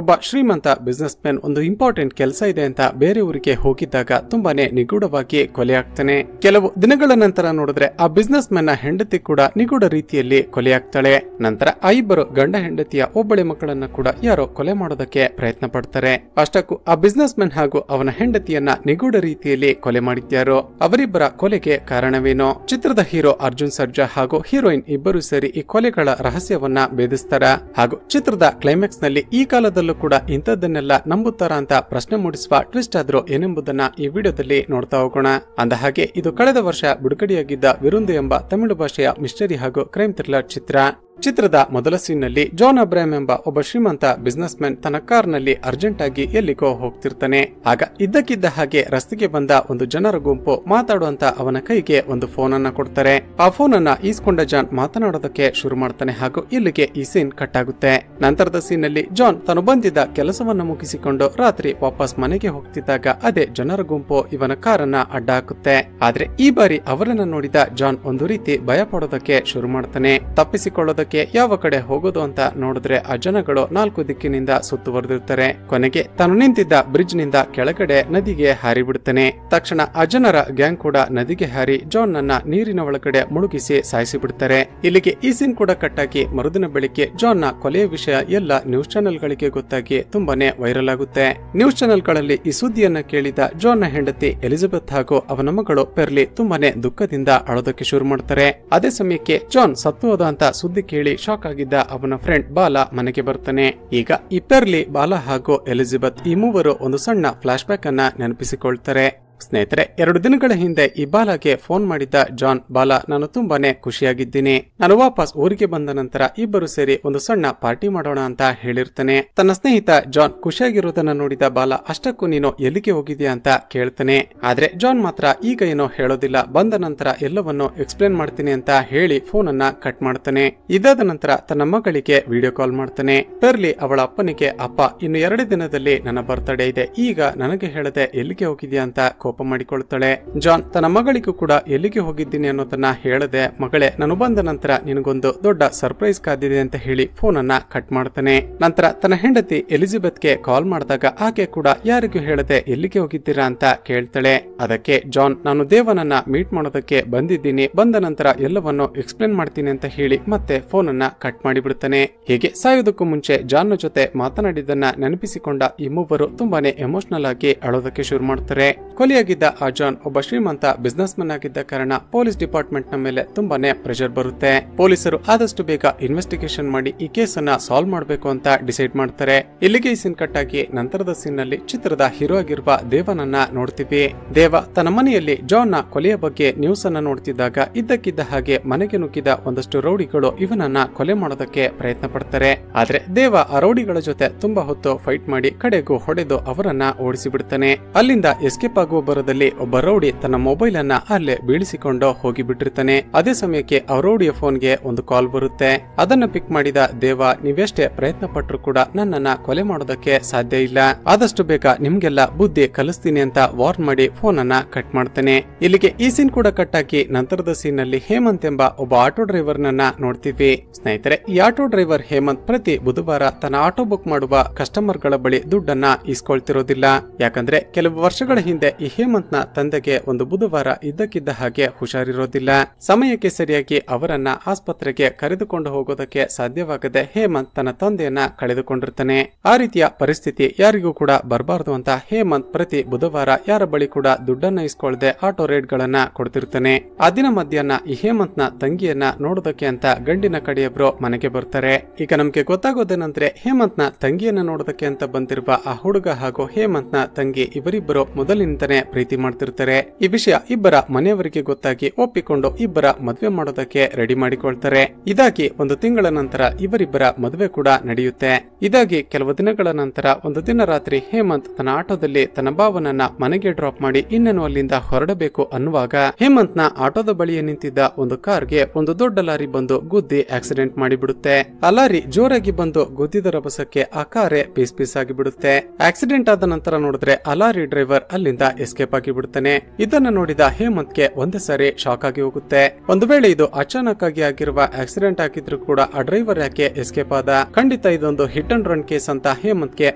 ಒಬ್ಬ ಶ್ರೀಮಂತ business man ಒಂದು ಇಂಪಾರ್ಟೆಂಟ್ ಕೆಲಸ ಇದೆ ಅಂತ ಬೇರೆ ಊರಿಗೆ ಹೋಗಿದ್ದಾಗ ತುಂಬಾನೇ ನಿಗೂಢವಾಗಿ ಕೊಲೆಯಾಗ್ತಾನೆ. ಕೆಲವು ದಿನಗಳ ನಂತರ ನೋಡಿದ್ರೆ ಆ ಬಿಸ್ನೆಸ್ ಮ್ಯಾನ್ ನ ಹೆಂಡತಿ ಕೂಡ ನಿಗೂಢ ರೀತಿಯಲ್ಲಿ ಕೊಲೆಯಾಗ್ತಾಳೆ. ನಂತರ ಆ ಇಬ್ಬರು ಗಂಡ ಹೆಂಡತಿಯ ಒಬ್ಬಳೆ ಮಕ್ಕಳನ್ನ ಕೂಡ ಯಾರೋ ಕೊಲೆ ಮಾಡೋದಕ್ಕೆ ಪ್ರಯತ್ನ ಪಡ್ತಾರೆ. ಅಷ್ಟಕ್ಕೂ ಆ ಬಿಸ್ನೆಸ್ ಮ್ಯಾನ್ ಹಾಗೂ ಅವನ ಹೆಂಡತಿಯನ್ನ ನಿಗೂಢ ರೀತಿಯಲ್ಲಿ ಕೊಲೆ ಮಾಡಿದ್ಯಾರೋ, ಅವರಿಬ್ಬರ ಕೊಲೆಗೆ ಕಾರಣವೇನೋ? ಚಿತ್ರದ ಹೀರೋ ಅರ್ಜುನ್ ಸರ್ಜಾ ಹಾಗೂ ಹೀರೋಯಿನ್ ಇಬ್ಬರು ಸೇರಿ ಈ ಕೊಲೆಗಳ ರಹಸ್ಯವನ್ನ ಭೇದಿಸ್ತಾರ ಹಾಗೂ ಚಿತ್ರದ ಕ್ಲೈಮ್ಯಾಕ್ಸ್ ನಲ್ಲಿ ಈ ಕಾಲದಲ್ಲೂ ಕೂಡ ಇಂಥದ್ದನ್ನೆಲ್ಲ ನಂಬುತ್ತಾರ ಅಂತ ಪ್ರಶ್ನೆ ಮೂಡಿಸುವ ಟ್ವಿಸ್ಟ್ ಆದ್ರೂ ಏನೆಂಬುದನ್ನ ಈ ವಿಡಿಯೋದಲ್ಲಿ ನೋಡ್ತಾ ಹೋಗೋಣ. ಅಂದಹಾಗೆ ಇದು ಕಳೆದ ವರ್ಷ ಬಿಡುಗಡೆಯಾಗಿದ್ದ ವಿರುಂದು ಎಂಬ ತಮಿಳು ಭಾಷೆಯ ಮಿಸ್ಟರಿ ಹಾಗೂ ಕ್ರೈಮ್ ಥ್ರಿಲ್ಲರ್ ಚಿತ್ರ. ಚಿತ್ರದ ಮೊದಲ ಸೀನ್ ನಲ್ಲಿ ಜಾನ್ ಅಬ್ರಾಹಂ ಎಂಬ ಒಬ್ಬ ಶ್ರೀಮಂತ ಬಿಸ್ನೆಸ್ ಮ್ಯಾನ್ ತನ್ನ ಕಾರ್ ನಲ್ಲಿ ಅರ್ಜೆಂಟ್ ಆಗಿ ಎಲ್ಲಿಗೋ ಹೋಗ್ತಿರ್ತಾನೆ. ಆಗ ಇದ್ದಕ್ಕಿದ್ದ ಹಾಗೆ ರಸ್ತೆಗೆ ಬಂದ ಒಂದು ಜನರ ಗುಂಪು ಮಾತಾಡುವಂತ ಅವನ ಕೈಗೆ ಒಂದು ಫೋನ್ ಅನ್ನ ಕೊಡ್ತಾರೆ. ಆ ಫೋನ್ ಅನ್ನ ಈಸ್ಕೊಂಡ ಜಾನ್ ಮಾತನಾಡೋದಕ್ಕೆ ಶುರು ಮಾಡ್ತಾನೆ ಹಾಗೂ ಇಲ್ಲಿಗೆ ಈ ಸೀನ್ ಕಟ್ ಆಗುತ್ತೆ. ನಂತರದ ಸೀನ್ ನಲ್ಲಿ ಜಾನ್ ತಾನು ಬಂದಿದ್ದ ಕೆಲಸವನ್ನ ಮುಗಿಸಿಕೊಂಡು ರಾತ್ರಿ ವಾಪಸ್ ಮನೆಗೆ ಹೋಗ್ತಿದ್ದಾಗ ಅದೇ ಜನರ ಗುಂಪು ಇವನ ಕಾರನ್ನ ಅಡ್ಡ ಹಾಕುತ್ತೆ. ಆದ್ರೆ ಈ ಬಾರಿ ಅವರನ್ನ ನೋಡಿದ ಜಾನ್ ಒಂದು ರೀತಿ ಭಯ ಪಡೋದಕ್ಕೆ ಶುರು ಮಾಡ್ತಾನೆ. ತಪ್ಪಿಸಿಕೊಳ್ಳೋದಕ್ಕೆ ಯಾವ ಕಡೆ ಹೋಗೋದು ಅಂತ ನೋಡಿದ್ರೆ ಆ ಜನಗಳು 4 ದಿಕ್ಕಿನಿಂದ ಸುತ್ತುವರೆದಿರ್ತಾರೆ. ಕೊನೆಗೆ ತಾನು ನಿಂತಿದ್ದ ಬ್ರಿಡ್ಜ್ ನಿಂದ ಕೆಳಗಡೆ ನದಿಗೆ ಹಾರಿ ಬಿಡುತ್ತಾನೆ. ತಕ್ಷಣ ಆ ಜನರ ಗ್ಯಾಂಗ್ ಕೂಡ ನದಿಗೆ ಹಾರಿ ಜಾನ್ ನನ್ನ ನೀರಿನ ಒಳಗಡೆ ಮುಳುಗಿಸಿ ಸಾಯಿಸಿ ಬಿಡ್ತಾರೆ. ಇಲ್ಲಿಗೆ ಈ ಸೀನ್ ಕೂಡ ಕಟ್ಟಾಗಿ ಮರುದಿನ ಬೆಳಿಗ್ಗೆ ಜಾನ್ ನ ಕೊಲೆಯ ವಿಷಯ ಎಲ್ಲ ನ್ಯೂಸ್ ಚಾನೆಲ್ ಗಳಿಗೆ ಗೊತ್ತಾಗಿ ತುಂಬಾನೇ ವೈರಲ್ ಆಗುತ್ತೆ. ನ್ಯೂಸ್ ಚಾನೆಲ್ ಗಳಲ್ಲಿ ಈ ಸುದ್ದಿಯನ್ನ ಕೇಳಿದ ಜಾನ್ ನ ಹೆಂಡತಿ ಎಲಿಜಬೆತ್ ಹಾಗೂ ಅವನ ಮಗಳು ಪೆರ್ಲಿ ತುಂಬಾನೇ ದುಃಖದಿಂದ ಅಳೋದಕ್ಕೆ ಶುರು ಮಾಡ್ತಾರೆ. ಅದೇ ಸಮಯಕ್ಕೆ ಜಾನ್ ಸತ್ತು ಹೋದ ಅಂತ ಸುದ್ದಿ ಕೇಳಿ ಶಾಕ್ ಆಗಿದ್ದ ಅವನ ಫ್ರೆಂಡ್ ಬಾಲಾ ಮನೆಗೆ ಬರ್ತಾನೆ. ಈಗ ಈ ಪೆರ್ಲಿ, ಬಾಲಾ ಹಾಗೂ ಎಲಿಜಬೆತ್ ಈ ಮೂವರು ಒಂದು ಸಣ್ಣ ಫ್ಲಾಶ್ ಬ್ಯಾಕ್ ಅನ್ನ ನೆನಪಿಸಿಕೊಳ್ತಾರೆ. ಸ್ನೇಹಿತರೆ, 2 ದಿನಗಳ ಹಿಂದೆ ಈ ಬಾಲಾಗೆ ಫೋನ್ ಮಾಡಿದ್ದ ಜಾನ್, ಬಾಲಾ ನಾನು ತುಂಬಾನೇ ಖುಷಿಯಾಗಿದ್ದೀನಿ, ನಾನು ವಾಪಸ್ ಊರಿಗೆ ಬಂದ ನಂತರ ಇಬ್ಬರು ಸೇರಿ ಒಂದು ಸಣ್ಣ ಪಾರ್ಟಿ ಮಾಡೋಣ ಅಂತ ಹೇಳಿರ್ತಾನೆ. ತನ್ನ ಸ್ನೇಹಿತ ಜಾನ್ ಖುಷಿಯಾಗಿರೋದನ್ನ ನೋಡಿದ ಬಾಲಾ, ಅಷ್ಟಕ್ಕೂ ನೀನು ಎಲ್ಲಿಗೆ ಹೋಗಿದ್ಯಾ ಅಂತ ಕೇಳ್ತಾನೆ. ಆದ್ರೆ ಜಾನ್ ಮಾತ್ರ ಈಗ ಏನೋ ಹೇಳೋದಿಲ್ಲ, ಬಂದ ನಂತರ ಎಲ್ಲವನ್ನೂ ಎಕ್ಸ್ಪ್ಲೇನ್ ಮಾಡ್ತೀನಿ ಅಂತ ಹೇಳಿ ಫೋನ್ ಅನ್ನ ಕಟ್ ಮಾಡ್ತಾನೆ. ಇದಾದ ನಂತರ ತನ್ನ ಮಗಳಿಗೆ ವಿಡಿಯೋ ಕಾಲ್ ಮಾಡ್ತಾನೆ. ಪೆರ್ಲಿ ಅವಳ ಅಪ್ಪನಿಗೆ, ಅಪ್ಪ ಇನ್ನು 2 ದಿನದಲ್ಲಿ ನನ್ನ ಬರ್ತ್ಡೇ ಇದೆ, ಈಗ ನನಗೆ ಹೇಳದೆ ಎಲ್ಲಿಗೆ ಹೋಗಿದ್ಯಾ ಅಂತ ಕೋಪ ಮಾಡಿಕೊಳ್ತಾಳೆ. ಜಾನ್ ತನ್ನ ಮಗಳಿಗೂ ಕೂಡ ಎಲ್ಲಿಗೆ ಹೋಗಿದ್ದೀನಿ ಅನ್ನೋದನ್ನ ಹೇಳದೆ, ಮಗಳೇ ನಾನು ಬಂದ ನಂತರ ನಿನಗೊಂದು ದೊಡ್ಡ ಸರ್ಪ್ರೈಸ್ ಕಾದಿದೆ ಅಂತ ಹೇಳಿ ಫೋನ್ ಅನ್ನ ಕಟ್ ಮಾಡ್ತಾನೆ. ನಂತರ ತನ್ನ ಹೆಂಡತಿ ಎಲಿಜಬೆತ್ ಗೆ ಕಾಲ್ ಮಾಡಿದಾಗ ಆಕೆ ಕೂಡ ಯಾರಿಗೂ ಹೇಳದೆ ಎಲ್ಲಿಗೆ ಹೋಗಿದ್ದೀರಾ ಅಂತ ಕೇಳ್ತಾಳೆ. ಅದಕ್ಕೆ ಜಾನ್, ನಾನು ದೇವನನ್ನ ಮೀಟ್ ಮಾಡೋದಕ್ಕೆ ಬಂದಿದ್ದೀನಿ, ಬಂದ ನಂತರ ಎಲ್ಲವನ್ನು ಎಕ್ಸ್ಪ್ಲೇನ್ ಮಾಡ್ತೀನಿ ಅಂತ ಹೇಳಿ ಮತ್ತೆ ಫೋನ್ ಅನ್ನ ಕಟ್ ಮಾಡಿಬಿಡ್ತಾನೆ. ಹೀಗೆ ಸಾಯೋದಕ್ಕೂ ಮುಂಚೆ ಜಾನ್ ಜೊತೆ ಮಾತನಾಡಿದ್ದನ್ನ ನೆನಪಿಸಿಕೊಂಡ ಈ ಮೂವರು ತುಂಬಾನೇ ಎಮೋಷನಲ್ ಆಗಿ ಅಳೋದಕ್ಕೆ ಶುರು ಮಾಡ್ತಾರೆ. ಕೊಲೆಯಾಗಿದ್ದ ಆ ಜಾನ್ ಒಬ್ಬ ಶ್ರೀಮಂತ ಬಿಸ್ನೆಸ್ ಮನ್ ಆಗಿದ್ದ ಕಾರಣ ಪೊಲೀಸ್ ಡಿಪಾರ್ಟ್ಮೆಂಟ್ ನ ಮೇಲೆ ತುಂಬಾನೇ ಪ್ರೆಷರ್ ಬರುತ್ತೆ. ಪೊಲೀಸರು ಆದಷ್ಟು ಬೇಗ ಇನ್ವೆಸ್ಟಿಗೇಷನ್ ಮಾಡಿ ಈ ಕೇಸ್ ಅನ್ನ ಸಾಲ್ವ್ ಮಾಡಬೇಕು ಅಂತ ಡಿಸೈಡ್ ಮಾಡ್ತಾರೆ. ಇಲ್ಲಿಗೆ ಈ ಸೀನ್ ಕಟ್ ಆಗಿ ನಂತರದ ಸೀನ್ ನಲ್ಲಿ ಚಿತ್ರದ ಹೀರೋ ಆಗಿರುವ ದೇವನನ್ನ ನೋಡ್ತೀವಿ. ದೇವ ತನ್ನ ಮನೆಯಲ್ಲಿ ಜಾನ್ ನ ಕೊಲೆಯ ಬಗ್ಗೆ ನ್ಯೂಸ್ ಅನ್ನ ನೋಡ್ತಿದ್ದಾಗ ಇದ್ದಕ್ಕಿದ್ದ ಹಾಗೆ ಮನೆಗೆ ನುಗ್ಗಿದ ಒಂದಷ್ಟು ರೌಡಿಗಳು ಇವನನ್ನ ಕೊಲೆ ಮಾಡೋದಕ್ಕೆ ಪ್ರಯತ್ನ ಪಡ್ತಾರೆ. ಆದ್ರೆ ದೇವ ಆ ರೌಡಿಗಳ ಜೊತೆ ತುಂಬಾ ಹೊತ್ತು ಫೈಟ್ ಮಾಡಿ ಕಡೆಗೂ ಹೊಡೆದು ಅವರನ್ನ ಓಡಿಸಿ ಬಿಡ್ತಾನೆ. ಅಲ್ಲಿಂದ ಎಸ್ಕೇಪ್ ಆಗುವ ಬರದಲ್ಲಿ ಒಬ್ಬ ರೌಡಿ ತನ್ನ ಮೊಬೈಲ್ ಅನ್ನ ಅಲ್ಲೇ ಬೀಳಿಸಿಕೊಂಡು ಹೋಗಿ ಬಿಟ್ಟಿರ್ತಾನೆ. ಅದೇ ಸಮಯಕ್ಕೆ ಆ ರೌಡಿಯ ಫೋನ್ಗೆ ಒಂದು ಕಾಲ್ ಬರುತ್ತೆ. ಅದನ್ನ ಪಿಕ್ ಮಾಡಿದ ದೇವ, ನೀವೆಷ್ಟೇ ಪ್ರಯತ್ನ ಪಟ್ಟರು ಕೂಡ ನನ್ನನ್ನ ಕೊಲೆ ಮಾಡೋದಕ್ಕೆ ಸಾಧ್ಯ ಇಲ್ಲ, ಆದಷ್ಟು ಬೇಗ ನಿಮ್ಗೆಲ್ಲ ಬುದ್ಧಿ ಕಲಿಸ್ತೀನಿ ಅಂತ ವಾರ್ನ್ ಮಾಡಿ ಫೋನ್ ಅನ್ನ ಕಟ್ ಮಾಡ್ತಾನೆ. ಇಲ್ಲಿಗೆ ಈ ಸೀನ್ ಕೂಡ ಕಟ್ ಆಗಿ ನಂತರದ ಸೀನ್ ನಲ್ಲಿ ಹೇಮಂತ್ ಎಂಬ ಒಬ್ಬ ಆಟೋ ಡ್ರೈವರ್ ನನ್ನ ನೋಡ್ತೀವಿ. ಸ್ನೇಹಿತರೆ, ಈ ಆಟೋ ಡ್ರೈವರ್ ಹೇಮಂತ್ ಪ್ರತಿ ಬುಧವಾರ ತನ್ನ ಆಟೋ ಬುಕ್ ಮಾಡುವ ಕಸ್ಟಮರ್ ಗಳ ಬಳಿ ದುಡ್ಡನ್ನ ಇಸ್ಕೊಳ್ತಿರೋದಿಲ್ಲ. ಯಾಕಂದ್ರೆ ಕೆಲವು ವರ್ಷಗಳ ಹಿಂದೆ ಈ ಹೇಮಂತ್ ನ ತಂದೆಗೆ ಒಂದು ಬುಧವಾರ ಇದ್ದಕ್ಕಿದ್ದ ಹಾಗೆ ಹುಷಾರಿರೋದಿಲ್ಲ. ಸಮಯಕ್ಕೆ ಸರಿಯಾಗಿ ಅವರನ್ನ ಆಸ್ಪತ್ರೆಗೆ ಕರೆದುಕೊಂಡು ಹೋಗೋದಕ್ಕೆ ಸಾಧ್ಯವಾಗದೆ ಹೇಮಂತ್ ತನ್ನ ತಂದೆಯನ್ನ ಕಳೆದುಕೊಂಡಿರ್ತಾನೆ. ಆ ರೀತಿಯ ಪರಿಸ್ಥಿತಿ ಯಾರಿಗೂ ಕೂಡ ಬರಬಾರದು ಅಂತ ಹೇಮಂತ್ ಪ್ರತಿ ಬುಧವಾರ ಯಾರ ಬಳಿ ಕೂಡ ದುಡ್ಡನ್ನ ಇಸ್ಕೊಳ್ಳದೆ ಆಟೋ ರೇಡ್ ಗಳನ್ನ ಕೊಡ್ತಿರ್ತಾನೆ. ಆ ದಿನ ಮಧ್ಯಾಹ್ನ ಈ ಹೇಮಂತ್ ನ ತಂಗಿಯನ್ನ ನೋಡೋದಕ್ಕೆ ಅಂತ ಗಂಡಿನ ಕಡೆಯವರು ಮನೆಗೆ ಬರ್ತಾರೆ. ಈಗ ನಮ್ಗೆ ಗೊತ್ತಾಗೋದೇನಂದ್ರೆ ಹೇಮಂತ್ ನ ತಂಗಿಯನ್ನ ನೋಡೋದಕ್ಕೆ ಅಂತ ಬಂದಿರುವ ಆ ಹುಡುಗ ಹಾಗೂ ಹೇಮಂತ್ ನ ತಂಗಿ ಇವರಿಬ್ಬರು ಮೊದಲಿನಿಂದನೇ ಪ್ರೀತಿ ಮಾಡ್ತಿರ್ತಾರೆ. ಈ ವಿಷಯ ಇಬ್ಬರ ಮನೆಯವರಿಗೆ ಗೊತ್ತಾಗಿ ಒಪ್ಪಿಕೊಂಡು ಇಬ್ಬರ ಮದುವೆ ಮಾಡೋದಕ್ಕೆ ರೆಡಿ ಮಾಡಿಕೊಳ್ತಾರೆ. ಇದಾಗಿ 1 ತಿಂಗಳ ನಂತರ ಇವರಿಬ್ಬರ ಮದುವೆ ಕೂಡ ನಡೆಯುತ್ತೆ. ಇದಾಗಿ ಕೆಲವು ದಿನಗಳ ನಂತರ ಒಂದು ದಿನ ರಾತ್ರಿ ಹೇಮಂತ್ ತನ್ನ ಆಟೋದಲ್ಲಿ ತನ್ನ ಭಾವನನ್ನ ಮನೆಗೆ ಡ್ರಾಪ್ ಮಾಡಿ ಇನ್ನೇನು ಅಲ್ಲಿಂದ ಹೊರಡಬೇಕು ಅನ್ನುವಾಗ ಹೇಮಂತ್ ನ ಆಟೋದ ಬಳಿಯೇ ನಿಂತಿದ್ದ ಒಂದು ಕಾರ್ಗೆ ಒಂದು ದೊಡ್ಡ ಲಾರಿ ಬಂದು ಗುದ್ದಿ ಆಕ್ಸಿಡೆಂಟ್ ಮಾಡಿಬಿಡುತ್ತೆ. ಆ ಲಾರಿ ಜೋರಾಗಿ ಬಂದು ಗುದ್ದಿದ ರಭಸಕ್ಕೆ ಆ ಕಾರೇ ಪೀಸ್ ಪೀಸ್ ಆಗಿ ಬಿಡುತ್ತೆ. ಆಕ್ಸಿಡೆಂಟ್ ಆದ ನಂತರ ನೋಡಿದ್ರೆ ಆ ಲಾರಿ ಡ್ರೈವರ್ ಅಲ್ಲಿಂದ ಎಸ್ಕೇಪ್ ಆಗಿ ಬಿಡುತ್ತಾನೆ. ಇದನ್ನ ನೋಡಿದ ಹೇಮಂತ್ಗೆ ಒಂದೇ ಸಾರಿ ಶಾಕ್ ಆಗಿ ಹೋಗುತ್ತೆ. ಒಂದು ವೇಳೆ ಇದು ಅಚಾನಕ್ ಆಗಿ ಆಗಿರುವ ಆಕ್ಸಿಡೆಂಟ್ ಆಗಿದ್ರು ಕೂಡ ಆ ಡ್ರೈವರ್ ಯಾಕೆ ಎಸ್ಕೇಪ್ ಆದ? ಖಂಡಿತ ಇದೊಂದು hit hit and run case ಅಂತ ಹೇಮಂತ್ಗೆ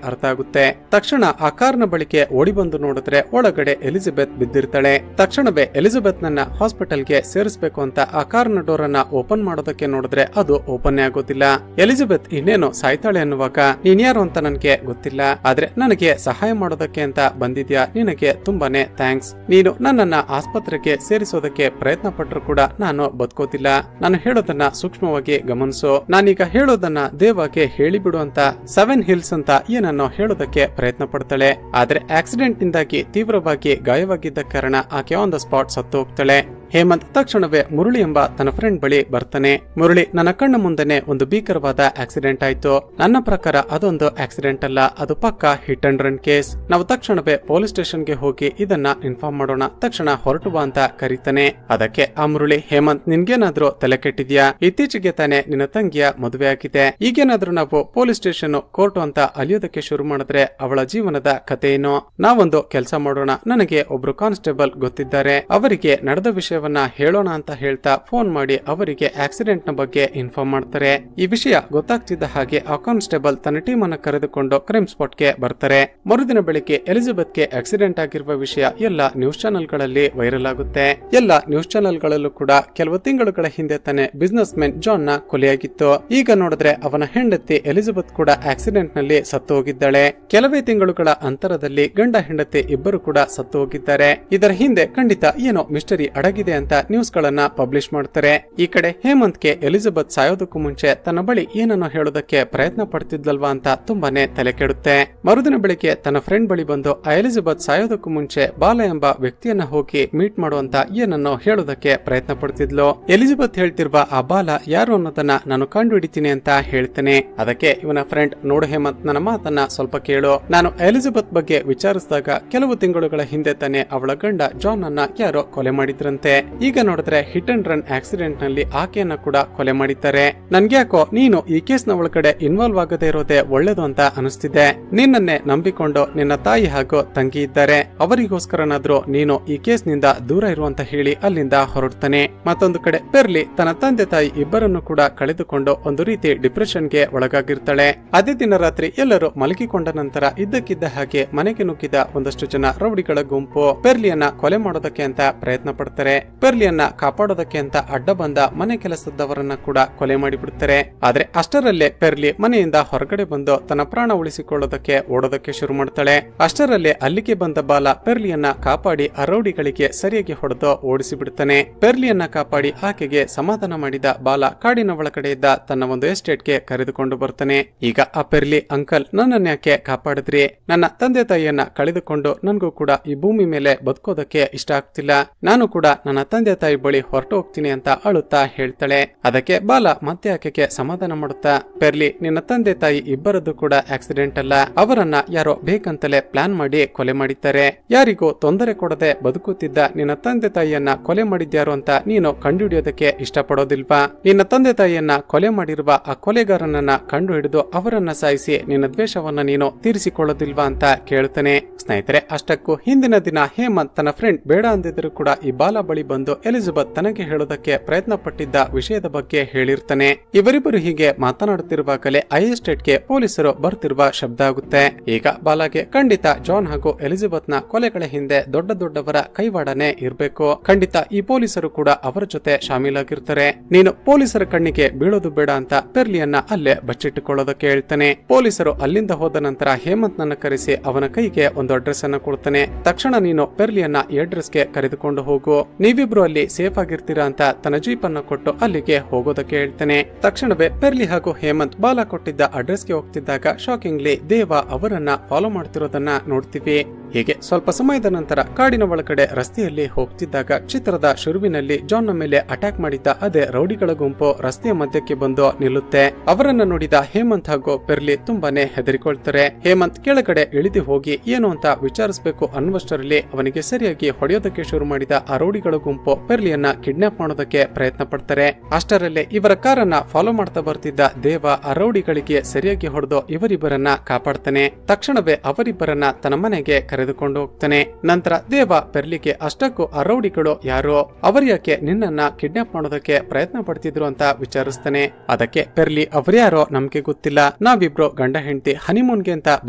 ಅರ್ಥ ಆಗುತ್ತೆ. ತಕ್ಷಣ ಆ ಕಾರ್ನ ಬಳಿಗೆ ಓಡಿ ಬಂದು ನೋಡಿದ್ರೆ ಒಳಗಡೆ ಎಲಿಜಬೆತ್ ಬಿದ್ದಿರ್ತಾಳೆ. ತಕ್ಷಣವೇ ಎಲಿಜಬೆತ್ ನನ್ನ ಹಾಸ್ಪಿಟಲ್ಗೆ ಸೇರಿಸಬೇಕು ಅಂತ ಆ ಕಾರ್ನ ಡೋರ್ ಅನ್ನ ಓಪನ್ ಮಾಡೋದಕ್ಕೆ ನೋಡಿದ್ರೆ ಅದು ಓಪನ್ ಆಗೋದಿಲ್ಲ. ಎಲಿಜಬೆತ್ ಇನ್ನೇನು ಸಾಯ್ತಾಳೆ ಅನ್ನುವಾಗ ನೀನ್ಯಾರು ಅಂತ ನನಗೆ ಗೊತ್ತಿಲ್ಲ, ಆದ್ರೆ ನನಗೆ ಸಹಾಯ ಮಾಡೋದಕ್ಕೆ ಅಂತ ಬಂದಿದ್ಯಾ, ನಿನಗೆ ತುಂಬಾನೇ ಥ್ಯಾಂಕ್ಸ್. ನೀನು ನನ್ನನ್ನ ಆಸ್ಪತ್ರೆಗೆ ಸೇರಿಸೋದಕ್ಕೆ ಪ್ರಯತ್ನ ಪಟ್ಟರು ಕೂಡ ನಾನು ಬದುಕೋದಿಲ್ಲ. ನಾನು ಹೇಳೋದನ್ನ ಸೂಕ್ಷ್ಮವಾಗಿ ಗಮನಿಸು. ನಾನೀಗ ಹೇಳೋದನ್ನ ದೇವಾಗೆ ಹೇಳಿಬಿಡು ಅಂತ 7 ಹಿಲ್ಸ್ ಅಂತ ಏನನ್ನೋ ಹೇಳೋದಕ್ಕೆ ಪ್ರಯತ್ನ ಪಡ್ತಾಳೆ. ಆದ್ರೆ ಆಕ್ಸಿಡೆಂಟ್ ನಿಂದಾಗಿ ತೀವ್ರವಾಗಿ ಗಾಯವಾಗಿದ್ದ ಕಾರಣ ಆಕೆ ಆನ್ ದ ಸ್ಪಾಟ್ ಸತ್ತು ಹೋಗ್ತಾಳೆ. ಹೇಮಂತ್ ತಕ್ಷಣವೇ ಮುರಳಿ ಎಂಬ ತನ್ನ ಫ್ರೆಂಡ್ ಬಳಿ ಬರ್ತಾನೆ. ಮುರಳಿ, ನನ್ನ ಕಣ್ಣ ಮುಂದೆನೆ ಒಂದು ಭೀಕರವಾದ ಆಕ್ಸಿಡೆಂಟ್ ಆಯ್ತು. ನನ್ನ ಪ್ರಕಾರ ಅದೊಂದು ಆಕ್ಸಿಡೆಂಟ್ ಅಲ್ಲ, ಅದು ಪಕ್ಕಾ ಹಿಟ್ ಅಂಡ್ ರನ್ ಕೇಸ್. ನಾವು ತಕ್ಷಣವೇ ಪೊಲೀಸ್ ಸ್ಟೇಷನ್ಗೆ ಹೋಗಿ ಇದನ್ನ ಇನ್ಫಾರ್ಮ್ ಮಾಡೋಣ, ತಕ್ಷಣ ಹೊರಟು ಬಾ ಅಂತ ಕರೀತಾನೆ. ಅದಕ್ಕೆ ಆ ಮುರಳಿ, ಹೇಮಂತ್ ನಿನ್ಗೇನಾದ್ರೂ ತಲೆ ಕೆಟ್ಟಿದ್ಯಾ? ಇತ್ತೀಚೆಗೆ ತಾನೆ ನಿನ್ನ ತಂಗಿಯ ಮದುವೆ ಆಗಿದೆ. ಈಗೇನಾದ್ರೂ ನಾವು ಪೊಲೀಸ್ ಸ್ಟೇಷನ್ ಕೋರ್ಟ್ ಅಂತ ಅಲಿಯೋದಕ್ಕೆ ಶುರು ಮಾಡಿದ್ರೆ ಅವಳ ಜೀವನದ ಕಥೆ ಏನು? ನಾವೊಂದು ಕೆಲಸ ಮಾಡೋಣ, ನನಗೆ ಒಬ್ರು ಕಾನ್ಸ್ಟೇಬಲ್ ಗೊತ್ತಿದ್ದಾರೆ, ಅವರಿಗೆ ನಡೆದ ವಿಷಯವನ್ನ ಹೇಳೋಣ ಅಂತ ಹೇಳ್ತಾ ಫೋನ್ ಮಾಡಿ ಅವರಿಗೆ ಆಕ್ಸಿಡೆಂಟ್ ನ ಬಗ್ಗೆ ಇನ್ಫಾರ್ಮ್ ಮಾಡ್ತಾರೆ. ಈ ವಿಷಯ ಗೊತ್ತಾಗ್ತಿದ್ದ ಹಾಗೆ ಆ ಕಾನ್ಸ್ಟೇಬಲ್ ತನ್ನ ಟೀಮ್ ಅನ್ನು ಕರೆದುಕೊಂಡು ಕ್ರೈಮ್ ಸ್ಪಾಟ್ ಗೆ ಬರ್ತಾರೆ. ಮರುದಿನ ಬೆಳಿಗ್ಗೆ ಎಲಿಜಬೆತ್ ಗೆ ಆಕ್ಸಿಡೆಂಟ್ ಆಗಿರುವ ವಿಷಯ ಎಲ್ಲ ನ್ಯೂಸ್ ಚಾನೆಲ್ ಗಳಲ್ಲಿ ವೈರಲ್ ಆಗುತ್ತೆ. ಎಲ್ಲ ನ್ಯೂಸ್ ಚಾನೆಲ್ ಗಳಲ್ಲೂ ಕೂಡ ಕೆಲವು ತಿಂಗಳುಗಳ ಹಿಂದೆ ತಾನೆ ಬಿಸಿನೆಸ್ ಮ್ಯಾನ್ ಜಾನ್ ನ ಕೊಲೆಯಾಗಿತ್ತು. ಈಗ ನೋಡಿದ್ರೆ ಅವನ ಹೆಂಡತಿ ಎಲಿಜಬೆತ್ ಕೂಡ ಆಕ್ಸಿಡೆಂಟ್ ನಲ್ಲಿ ಸತ್ತು ಹೋಗಿದ್ದಾಳೆ. ಕೆಲವೇ ತಿಂಗಳುಗಳ ಅಂತರದಲ್ಲಿ ಗಂಡ ಹೆಂಡತಿ ಇಬ್ಬರು ಕೂಡ ಸತ್ತು ಹೋಗಿದ್ದಾರೆ. ಇದರ ಹಿಂದೆ ಖಂಡಿತ ಏನೋ ಮಿಸ್ಟರಿ ಅಡಗಿದೆ ಅಂತ ನ್ಯೂಸ್ ಗಳನ್ನ ಪಬ್ಲಿಷ್ ಮಾಡ್ತಾರೆ. ಈ ಕಡೆ ಹೇಮಂತ್ಗೆ ಎಲಿಜಬೆತ್ ಸಾಯೋದಕ್ಕೂ ಮುಂಚೆ ತನ್ನ ಬಳಿ ಏನನ್ನೋ ಹೇಳೋದಕ್ಕೆ ಪ್ರಯತ್ನ ಪಡ್ತಿದ್ಲಲ್ವಾ ಅಂತ ತುಂಬಾನೇ ತಲೆ ಕೆಡುತ್ತೆ. ಮರುದಿನ ಬೆಳಿಗ್ಗೆ ತನ್ನ ಫ್ರೆಂಡ್ ಬಳಿ ಬಂದು ಆ ಎಲಿಜಬೆತ್ ಸಾಯೋದಕ್ಕೂ ಮುಂಚೆ ಬಾಲ ಎಂಬ ವ್ಯಕ್ತಿಯನ್ನ ಹೋಗಿ ಮೀಟ್ ಮಾಡುವಂತ ಏನನ್ನೋ ಹೇಳೋದಕ್ಕೆ ಪ್ರಯತ್ನ ಪಡ್ತಿದ್ಲು. ಎಲಿಜಬೆತ್ ಹೇಳ್ತಿರುವ ಆ ಬಾಲ ಯಾರು ಅನ್ನೋದನ್ನ ನಾನು ಕಂಡು ಹಿಡಿತೀನಿ ಅಂತ ಹೇಳ್ತೇನೆ. ಅದಕ್ಕೆ ಇವನ ಫ್ರೆಂಡ್, ನೋಡು ಹೇಮಂತ್, ನನ್ನ ಮಾತನ್ನ ಸ್ವಲ್ಪ ಕೇಳು. ನಾನು ಎಲಿಜಬೆತ್ ಬಗ್ಗೆ ವಿಚಾರಿಸಿದಾಗ ಕೆಲವು ತಿಂಗಳುಗಳ ಹಿಂದೆ ತಾನೆ ಅವಳ ಗಂಡ ಜಾನ್ ಅನ್ನ ಯಾರೋ ಕೊಲೆ ಮಾಡಿದ್ರಂತೆ. ಈಗ ನೋಡಿದ್ರೆ ಹಿಟ್ ಅಂಡ್ ರನ್ ಆಕ್ಸಿಡೆಂಟ್ ನಲ್ಲಿ ಆಕೆಯನ್ನ ಕೂಡ ಕೊಲೆ ಮಾಡಿದ್ದಾರೆ. ನನ್ಗ್ಯಾಕೋ ನೀನು ಈ ಕೇಸ್ ನ ಒಳಗಡೆ ಇನ್ವಾಲ್ವ್ ಆಗದೆ ಇರೋದೇ ಒಳ್ಳೇದು ಅಂತ ಅನಿಸ್ತಿದೆ. ನಿನ್ನನ್ನೇ ನಂಬಿಕೊಂಡು ನಿನ್ನ ತಾಯಿ ಹಾಗೂ ತಂಗಿ ಇದ್ದಾರೆ, ಅವರಿಗೋಸ್ಕರನಾದ್ರೂ ನೀನು ಈ ಕೇಸ್ ನಿಂದ ದೂರ ಇರುವಂತ ಹೇಳಿ ಅಲ್ಲಿಂದ ಹೊರಡ್ತಾನೆ. ಮತ್ತೊಂದು ಕಡೆ ಪೆರ್ಲಿ ತನ್ನ ತಂದೆ ತಾಯಿ ಇಬ್ಬರನ್ನು ಕೂಡ ಕಳೆದುಕೊಂಡು ಒಂದು ರೀತಿ ಡಿಪ್ರೆಷನ್ ಗೆ ಒಳಗಾಗಿರ್ತಾಳೆ. ಅದೇ ದಿನ ರಾತ್ರಿ ಎಲ್ಲರೂ ಮಲಗಿಕೊಂಡ ನಂತರ ಇದ್ದಕ್ಕಿದ್ದ ಹಾಗೆ ಮನೆಗೆ ನುಗ್ಗಿದ ಒಂದಷ್ಟು ಜನ ರೌಡಿಗಳ ಗುಂಪು ಪೆರ್ಲಿಯನ್ನ ಕೊಲೆ ಮಾಡೋದಕ್ಕೆ ಅಂತ ಪ್ರಯತ್ನ ಪಡ್ತಾರೆ. ಪೆರ್ಲಿಯನ್ನ ಕಾಪಾಡೋದಕ್ಕೆ ಅಂತ ಅಡ್ಡ ಬಂದ ಮನೆ ಕೆಲಸದವರನ್ನ ಕೂಡ ಕೊಲೆ ಮಾಡಿಬಿಡ್ತಾರೆ. ಆದ್ರೆ ಅಷ್ಟರಲ್ಲೇ ಪೆರ್ಲಿ ಮನೆಯಿಂದ ಹೊರಗಡೆ ಬಂದು ತನ್ನ ಪ್ರಾಣ ಉಳಿಸಿಕೊಳ್ಳೋದಕ್ಕೆ ಓಡೋದಕ್ಕೆ ಶುರು ಮಾಡ್ತಾಳೆ. ಅಷ್ಟರಲ್ಲೇ ಅಲ್ಲಿಗೆ ಬಂದ ಬಾಲ ಪೆರ್ಲಿಯನ್ನ ಕಾಪಾಡಿ ಆ ರೌಡಿಗಳಿಗೆ ಸರಿಯಾಗಿ ಹೊಡೆದು ಓಡಿಸಿ ಬಿಡ್ತಾನೆ. ಪೆರ್ಲಿಯನ್ನ ಕಾಪಾಡಿ ಆಕೆಗೆ ಸಮಾಧಾನ ಮಾಡಿದ ಬಾಲ ಕಾಡಿನ ಒಳಗಡೆ ಇದ್ದ ತನ್ನ ಒಂದು ಎಸ್ಟೇಟ್ಗೆ ಕರೆದುಕೊಂಡು ಬರ್ತಾನೆ. ಈಗ ಆ ಪೆರ್ಲಿ, ಅಂಕಲ್, ನನ್ನನ್ನ ಯಾಕೆ ಕಾಪಾಡಿದ್ರಿ? ನನ್ನ ತಂದೆ ತಾಯಿಯನ್ನ ಕಳೆದುಕೊಂಡು ನನ್ಗೂ ಕೂಡ ಈ ಭೂಮಿ ಮೇಲೆ ಬದುಕೋದಕ್ಕೆ ಇಷ್ಟ ಆಗ್ತಿಲ್ಲ. ನಾನು ಕೂಡ ನನ್ನ ತಂದೆ ತಾಯಿ ಬಳಿ ಹೊರಟು ಹೋಗ್ತೀನಿ ಅಂತ ಅಳುತ್ತಾ ಹೇಳ್ತಾಳೆ. ಅದಕ್ಕೆ ಬಾಲ ಮತ್ತೆ ಆಕೆಗೆ ಸಮಾಧಾನ ಮಾಡುತ್ತಾ, ಪೆರ್ಲಿ, ನಿನ್ನ ತಂದೆ ತಾಯಿ ಇಬ್ಬರದ್ದು ಕೂಡ ಆಕ್ಸಿಡೆಂಟ್ ಅಲ್ಲ, ಅವರನ್ನ ಯಾರೋ ಬೇಕಂತಲೇ ಪ್ಲಾನ್ ಮಾಡಿ ಕೊಲೆ ಮಾಡಿದ್ದಾರೆ. ಯಾರಿಗೂ ತೊಂದರೆ ಕೊಡದೆ ಬದುಕುತ್ತಿದ್ದ ನಿನ್ನ ತಂದೆ ತಾಯಿಯನ್ನ ಕೊಲೆ ಮಾಡಿದ್ಯಾರು ಅಂತ ನೀನು ಕಂಡುಹಿಡಿಯೋದಕ್ಕೆ ಇಷ್ಟಪಡೋದಿಲ್ವಾ? ನಿನ್ನ ತಂದೆ ತಾಯಿಯನ್ನ ಕೊಲೆ ಮಾಡಿರುವ ಆ ಕೊಲೆಗಾರನನ್ನ ಕಂಡು ಹಿಡಿದು ಅವರನ್ನ ಸಾಯಿಸಿ ನಿನ್ನ ದ್ವೇಷವನ್ನ ನೀನು ತೀರಿಸಿಕೊಳ್ಳೋದಿಲ್ವಾ ಅಂತ ಕೇಳ್ತಾನೆ. ಸ್ನೇಹಿತರೆ, ಅಷ್ಟಕ್ಕೂ ಹಿಂದಿನ ದಿನ ಹೇಮಂತ್ ತನ್ನ ಫ್ರೆಂಡ್ ಬೇಡ ಅಂದಿದ್ರು ಕೂಡ ಈ ಬಾಲ ಬಳಿ ಬಂದು ಎಲಿಜಬೆತ್ ತನಗೆ ಹೇಳೋದಕ್ಕೆ ಪ್ರಯತ್ನ ಪಟ್ಟಿದ್ದ ವಿಷಯದ ಬಗ್ಗೆ ಹೇಳಿರ್ತಾನೆ. ಇವರಿಬ್ಬರು ಹೀಗೆ ಮಾತನಾಡುತ್ತಿರುವಾಗಲೇ ಐ ಎಸ್ಟೇಟ್ಗೆ ಪೊಲೀಸರು ಬರ್ತಿರುವ ಶಬ್ದ ಆಗುತ್ತೆ. ಈಗ ಬಾಲಾಗೆ ಖಂಡಿತ ಜಾನ್ ಹಾಗೂ ಎಲಿಜಬೆತ್ ನ ಕೊಲೆಗಳ ಹಿಂದೆ ದೊಡ್ಡ ದೊಡ್ಡವರ ಕೈವಾಡನೆ ಇರಬೇಕು. ಖಂಡಿತ ಈ ಪೊಲೀಸರು ಕೂಡ ಅವರ ಜೊತೆ ಶಾಮೀಲಾಗಿರ್ತಾರೆ. ನೀನು ಪೊಲೀಸರ ಕಣ್ಣಿಗೆ ಬೀಳೋದು ಬೇಡ ಅಂತ ಪೆರ್ಲಿಯನ್ನ ಅಲ್ಲೇ ಬಚ್ಚಿಟ್ಟುಕೊಳ್ಳೋದಕ್ಕೆ ಹೇಳ್ತಾನೆ. ಪೊಲೀಸರು ಅಲ್ಲಿಂದ ಹೋದ ನಂತರ ಹೇಮಂತ್ ನನ್ನ ಕರೆಸಿ ಅವನ ಕೈಗೆ ಒಂದು ಅಡ್ರೆಸ್ ಅನ್ನ ಕೊಡ್ತಾನೆ. ತಕ್ಷಣ ನೀನು ಪೆರ್ಲಿಯನ್ನ ಈ ಅಡ್ರೆಸ್ ಗೆ ಕರೆದುಕೊಂಡು ಹೋಗು, ನೀವಿಬ್ರು ಅಲ್ಲಿ ಸೇಫ್ ಆಗಿರ್ತೀರಾ ಅಂತ ತನ್ನ ಜೀಪ್ ಅನ್ನು ಕೊಟ್ಟು ಅಲ್ಲಿಗೆ ಹೋಗೋದಕ್ಕೆ ಹೇಳ್ತಾನೆ. ತಕ್ಷಣವೇ ಪೆರ್ಲಿ ಹಾಗೂ ಹೇಮಂತ್ ಬಾಲ ಕೊಟ್ಟಿದ್ದ ಅಡ್ರೆಸ್ ಗೆ ಹೋಗ್ತಿದ್ದಾಗ ಶಾಕಿಂಗ್ಲಿ ದೇವ ಅವರನ್ನ ಫಾಲೋ ಮಾಡ್ತಿರೋದನ್ನ ನೋಡ್ತೀವಿ. ಹೀಗೆ ಸ್ವಲ್ಪ ಸಮಯದ ನಂತರ ಕಾಡಿನ ಒಳಗಡೆ ರಸ್ತೆಯಲ್ಲಿ ಹೋಗ್ತಿದ್ದಾಗ ಚಿತ್ರದ ಶುರುವಿನಲ್ಲಿ ಜಾನ್ ನ ಮೇಲೆ ಅಟ್ಯಾಕ್ ಮಾಡಿದ್ದ ಅದೇ ರೌಡಿಗಳ ಗುಂಪು ರಸ್ತೆಯ ಮಧ್ಯಕ್ಕೆ ಬಂದು ನಿಲ್ಲುತ್ತೆ. ಅವರನ್ನ ನೋಡಿದ ಹೇಮಂತ್ ಹಾಗೂ ಪೆರ್ಲಿ ತುಂಬಾನೇ ಹೆದರಿಕೊಳ್ತಾರೆ. ಹೇಮಂತ್ ಕೆಳಗಡೆ ಇಳಿದು ಹೋಗಿ ಏನು ಅಂತ ವಿಚಾರಿಸಬೇಕು ಅನ್ನುವಷ್ಟರಲ್ಲಿ ಅವನಿಗೆ ಸರಿಯಾಗಿ ಹೊಡೆಯೋದಕ್ಕೆ ಶುರು ಮಾಡಿದ ಆ ರೌಡಿಗಳ ಗುಂಪು ಪೆರ್ಲಿಯನ್ನ ಕಿಡ್ನಾಪ್ ಮಾಡೋದಕ್ಕೆ ಪ್ರಯತ್ನ ಪಡ್ತಾರೆ. ಅಷ್ಟರಲ್ಲೇ ಇವರ ಕಾರನ್ನ ಫಾಲೋ ಮಾಡ್ತಾ ಬರ್ತಿದ್ದ ದೇವ ಆ ರೌಡಿಗಳಿಗೆ ಸರಿಯಾಗಿ ಹೊಡೆದು ಇವರಿಬ್ಬರನ್ನ ಕಾಪಾಡ್ತಾನೆ. ತಕ್ಷಣವೇ ಅವರಿಬ್ಬರನ್ನ ತನ್ನ ಮನೆಗೆ ಕರೆದುಕೊಂಡು ಹೋಗ್ತಾನೆ. ನಂತರ ದೇವ ಪೆರ್ಲಿಗೆ ಅಷ್ಟಕ್ಕೂ ಆ ರೌಡಿಗಳು ಯಾರು, ಅವರ್ಯಾಕೆ ನಿನ್ನನ್ನ ಕಿಡ್ನಾಪ್ ಮಾಡೋದಕ್ಕೆ ಪ್ರಯತ್ನ ಪಡ್ತಿದ್ರು ಅಂತ ವಿಚಾರಿಸ್ತಾನೆ. ಅದಕ್ಕೆ ಪೆರ್ಲಿ ಅವ್ರ್ಯಾರೋ ನಮ್ಗೆ ಗೊತ್ತಿಲ್ಲ, ನಾವಿಬ್ರು ಗಂಡ ಹೆಂಡತಿ ಹನಿಮೂನ್ಗೆ ಅಂತ